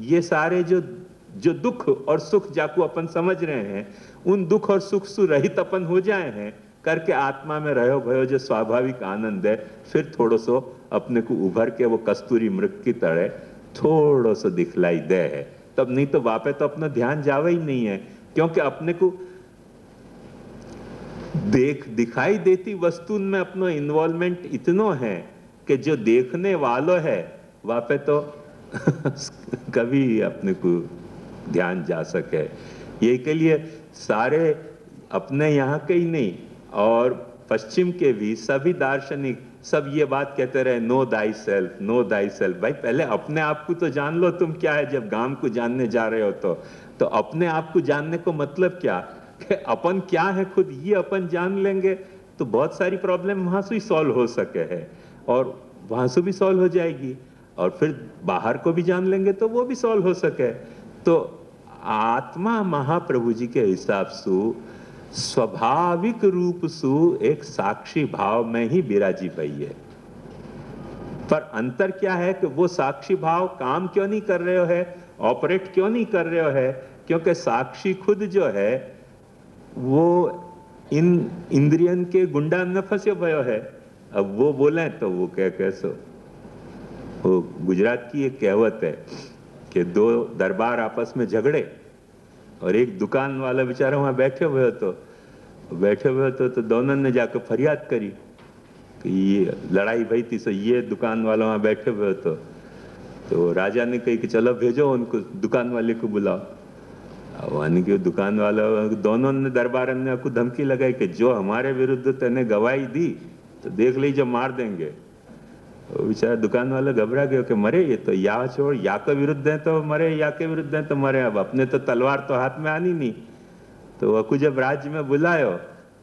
B: ये सारे जो दुख और सुख जाको अपन समझ रहे हैं, उन दुख और सुख से रहित अपन हो जाए हैं करके आत्मा में रहो भयो जो स्वाभाविक आनंद है, फिर थोड़ो सो अपने को उभर के वो कस्तूरी मृग की तरह थोड़ो सो दिखलाई दे है। तब नहीं तो वापे तो अपना ध्यान जावे ही नहीं है, क्योंकि अपने को दिखाई देती वस्तु में अपना इन्वॉल्वमेंट इतना है कि जो देखने वालों है वहां पे तो कभी अपने को ध्यान जा सके। ये के लिए सारे अपने यहाँ के ही नहीं और पश्चिम के भी सभी दार्शनिक सब ये बात कहते रहे, no thy self, no thy self. भाई पहले अपने आप को तो जान लो तुम क्या है। जब गांव को जानने जा रहे हो तो अपने आप को जानने को मतलब क्या कि अपन क्या है खुद ये अपन जान लेंगे तो बहुत सारी प्रॉब्लम वहां से ही सॉल्व हो सके है, और वहां से भी सॉल्व हो जाएगी, और फिर बाहर को भी जान लेंगे तो वो भी सॉल्व हो सके। तो आत्मा महाप्रभु जी के हिसाब से स्वाभाविक रूप से एक साक्षी भाव में ही विराजी पई है। पर अंतर क्या है कि वो साक्षी भाव काम क्यों नहीं कर रहे हो है, ऑपरेट क्यों नहीं कर रहे हो है? क्योंकि साक्षी खुद जो है वो इन इंद्रियन के गुंडा में फंसे भयो है। अब वो बोले तो वो कैसो, वो गुजरात की एक कहावत है कि दो दरबार आपस में झगड़े और एक दुकान वाला बेचारा वहां बैठे हुए तो दोनों ने जाकर फरियाद करी कि ये लड़ाई भई थी, सो ये दुकान वाला वहां बैठे हुए तो राजा ने कही कि चलो भेजो उनको, दुकान वाले को बुलाओ। यानी कि दुकान वाला, दोनों ने दरबार ने आपको धमकी लगाई कि जो हमारे विरुद्ध तेने गवाही दी तो देख लीजिए मार देंगे। बेचारा दुकान वाला घबरा गया कि मरे ये तो, या छोड़, या के विरुद्ध है तो मरे, या के विरुद्ध है तो मरे, अब अपने तो तलवार तो हाथ में आनी नहीं। तो वकू जब राज्य में बुलायो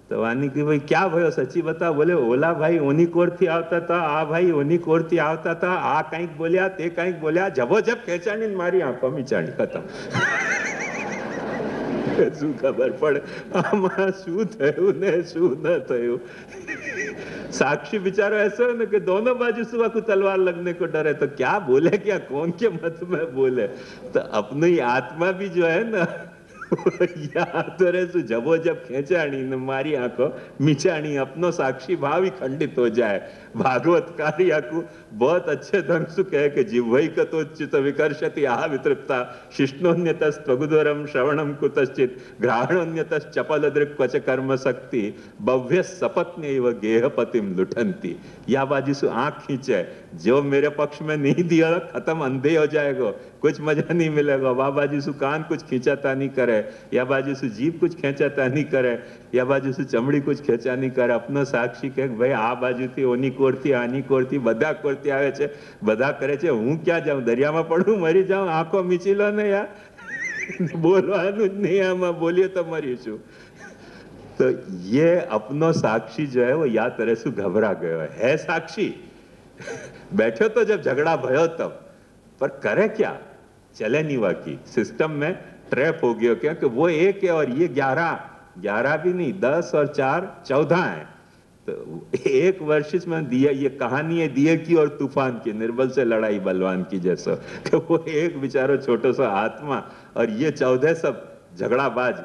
B: तो वानी कि भाई क्या भयो सच्ची बता। बोले ओला भाई ओनी कोर थी आवता था, आ भाई ओनी कोर थी आवता था, आ कहीं बोलिया ते कहीं बोलिया, जबो जब खेचाणी मारी आंखों में चाणी खत्म। શું ખબર પડે આમાં શું થયું ને શું ન થયું। साक्षी बिचारो ऐसा है ना कि दोनों बाजू से को तलवार लगने को डरे, तो क्या बोले क्या, कौन के मत में बोले। तो अपनी आत्मा भी जो है ना याद रहे जबो जब खेचाणी न मारी आंखो मिचाणी अपनो साक्षी भाव ही खंडित हो जाए। भागवत कार्य आकु बहुत अच्छे ढंग से कहे कि जिह्वै कतोचित विकर्षति आह वितृप्ता शिष्णोन्यतस्त्वगुदरम श्रवणम कुतश्चित ग्रहणोन्यतस् चपल दृक् क्वच कर्म शक्ति भव्य सपत्न्यैव गेहपतिम लुठंती। या बाजी से आंख खींचे, जो मेरे पक्ष में नहीं दिया खत्म, अंधे हो जाएगा, कुछ मजा नहीं मिलेगा। वाह बाजी सु कान कुछ खींचाता नहीं करे, या बाजू से जीभ कुछ खेंचाता नहीं करे, या बाजू से चमड़ी कुछ खेंचा नहीं करे। अपनो साक्षी કે ભાઈ આ બાજુથી ઓની કોરથી આની કોરથી બધા કોરથી આવે છે, બધા કરે છે, હું ક્યાં જાઉં, દરિયામાં પડું, મરી જાઉં, આંખો મીચી લો ને યાર, બોલવાનું જ નહીં, આમાં બોલીએ તો મરીશું। तो ये अपनो साक्षी जो है वो या तरह से घबरा गयो है साक्षी। बैठो तो जब झगड़ा भयो तब, पर करे क्या, चले नहीं वाकी, सिस्टम में ट्रैप हो गया क्या कि वो एक है और ये 11 भी नहीं, 10 और 4 14 है। तो एक वर्षिश में दिया, ये कहानी है दिए की और तूफान की, निर्बल से लड़ाई बलवान की जैसा, कि वो एक बेचारो छोटो सा आत्मा और ये 14 सब झगड़ाबाज,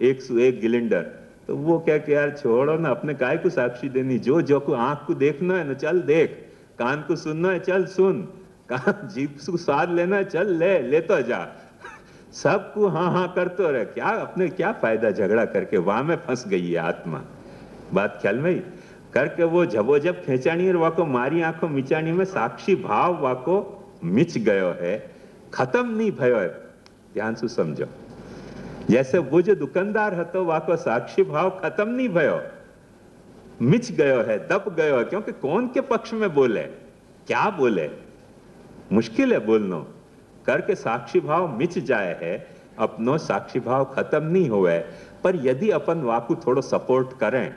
B: 101 गिलिंडर। तो वो क्या कि यार छोड़ो ना, अपने काय को साक्षी देनी, जो जो को आंख को देखना है ना चल देख, कान को सुनना है चल सुन, कान जीभ को स्वाद लेना है चल ले तो जा, सबको हाँ हाँ करते रहे, क्या अपने क्या फायदा झगड़ा करके। वहां में फंस गई है आत्मा, बात ख्याल में करके वो जबो जब खेचाणी और वाको मारी आंखों मिचाणी में साक्षी भाव वाको मिच गयो है, खत्म नहीं भयो है। ध्यान से समझो, जैसे वो जो दुकानदार हतो वाको साक्षी भाव खत्म नहीं भयो, मिच गयो है, दब गयो है, क्योंकि कौन के पक्ष में बोले, क्या बोले, मुश्किल है बोलना, करके साक्षी भाव मिच जाए है, अपनो साक्षी भाव खत्म नहीं हुए। पर यदि अपन वाकु थोड़ो सपोर्ट करें,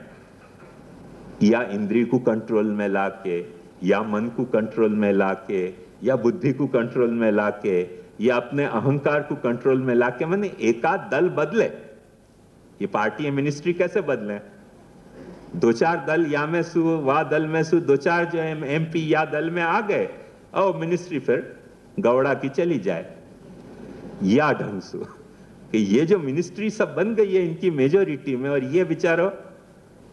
B: या इंद्रिय को कंट्रोल में लाके, या मन को कंट्रोल में लाके, या बुद्धि को कंट्रोल में लाके, या अपने अहंकार को कंट्रोल में लाके, मैंने एकाध दल बदले। ये पार्टी मिनिस्ट्री कैसे बदले, 2-4 दल या में सु वा दल में सु 2-4 जो MP या दल में आ गए, और मिनिस्ट्री फिर गौड़ा की चली जाए। या ढंग से कि ये जो मिनिस्ट्री सब बन गई है इनकी मेजोरिटी में, और ये बेचारो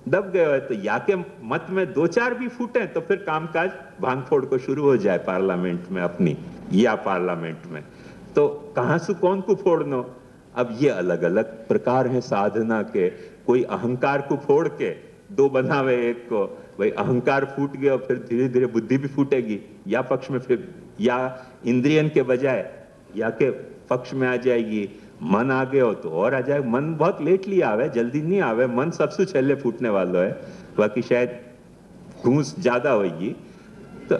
B: दब गए हो, तो या के मत में 2-4 भी फूटे तो फिर कामकाज भांग फोड़ को शुरू हो जाए पार्लियामेंट में अपनी, या पार्लियामेंट में। तो कहां से कौन को फोड़नो, अब ये अलग अलग प्रकार हैं साधना के। कोई अहंकार को फोड़ के 2 बनावे एक को, भाई अहंकार फूट गया, फिर धीरे धीरे बुद्धि भी फूटेगी, या पक्ष में फिर या इंद्रियन के बजाय या के पक्ष में आ जाएगी। मन आ गया हो तो और आ जाए, मन बहुत लेटली आवे, जल्दी नहीं आवे, मन सबसे छेले फूटने वाला है, बाकी शायद घूस ज्यादा होगी। तो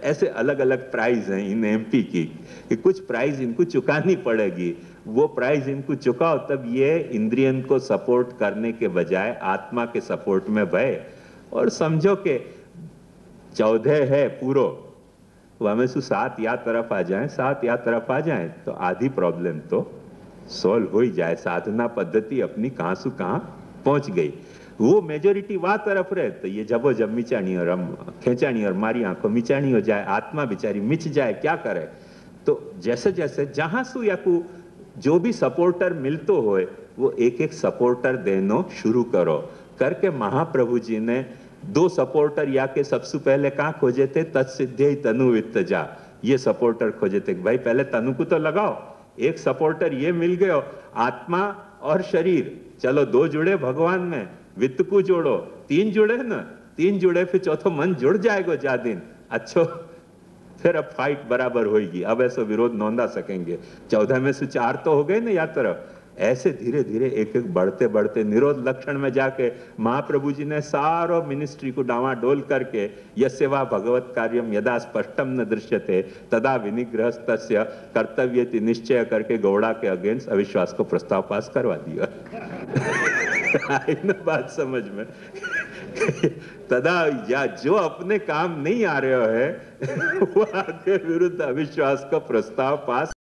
B: ऐसे अलग अलग प्राइस हैं इन MP की, कि कुछ प्राइस इनको चुकानी पड़ेगी, वो प्राइस इनको चुकाओ तब ये इंद्रियन को सपोर्ट करने के बजाय आत्मा के सपोर्ट में भय। और समझो कि 14 है पूरो, हमें से 7 या तरफ आ जाए, 7 या तरफ आ जाए तो आधी प्रॉब्लम तो सॉल्व हो ही जाए। साधना पद्धति अपनी कहां से कहां पहुंच गई। वो मेजोरिटी वहां तरफ रहे तो ये जबो जब मिचाणी और खेचाणी और मारी आंखों मिचाणी हो जाए, आत्मा बेचारी मिच जाए, क्या करे। तो जैसे जैसे जहां सु या को जो भी सपोर्टर मिलतो होए, वो एक एक सपोर्टर देनो शुरू करो। करके महाप्रभु जी ने 2 सपोर्टर या के सबसे पहले कहां खोजे थे, तत्सिद्धि तनु वित्तजा, ये सपोर्टर खोजे थे। भाई पहले तनु को तो लगाओ, एक सपोर्टर ये मिल गयो, आत्मा और शरीर, चलो 2 जुड़े भगवान में, वित्त को जोड़ो, 3 जुड़े ना, 3 जुड़े, फिर चौथो मन जुड़ जाएगा जा दिन, अच्छो फिर अब फाइट बराबर होगी, अब ऐसा विरोध नोंदा सकेंगे। 14 में से 4 तो हो गए ना या तरफ। ऐसे धीरे धीरे एक एक बढ़ते बढ़ते निरोध लक्षण में जाके महाप्रभु जी ने सारो मिनिस्ट्री को डावाडोल करके, यस्य वा भगवत कार्यम यदा स्पष्टम न दृश्यते तदा विनिग्रहस्तस्य कर्तव्यति निश्चय करके गौड़ा के अगेंस्ट अविश्वास को प्रस्ताव पास करवा दिया। आई ना बात समझ में। तदा या जो अपने काम नहीं आ रहे है वो आगे विरुद्ध अविश्वास का प्रस्ताव पास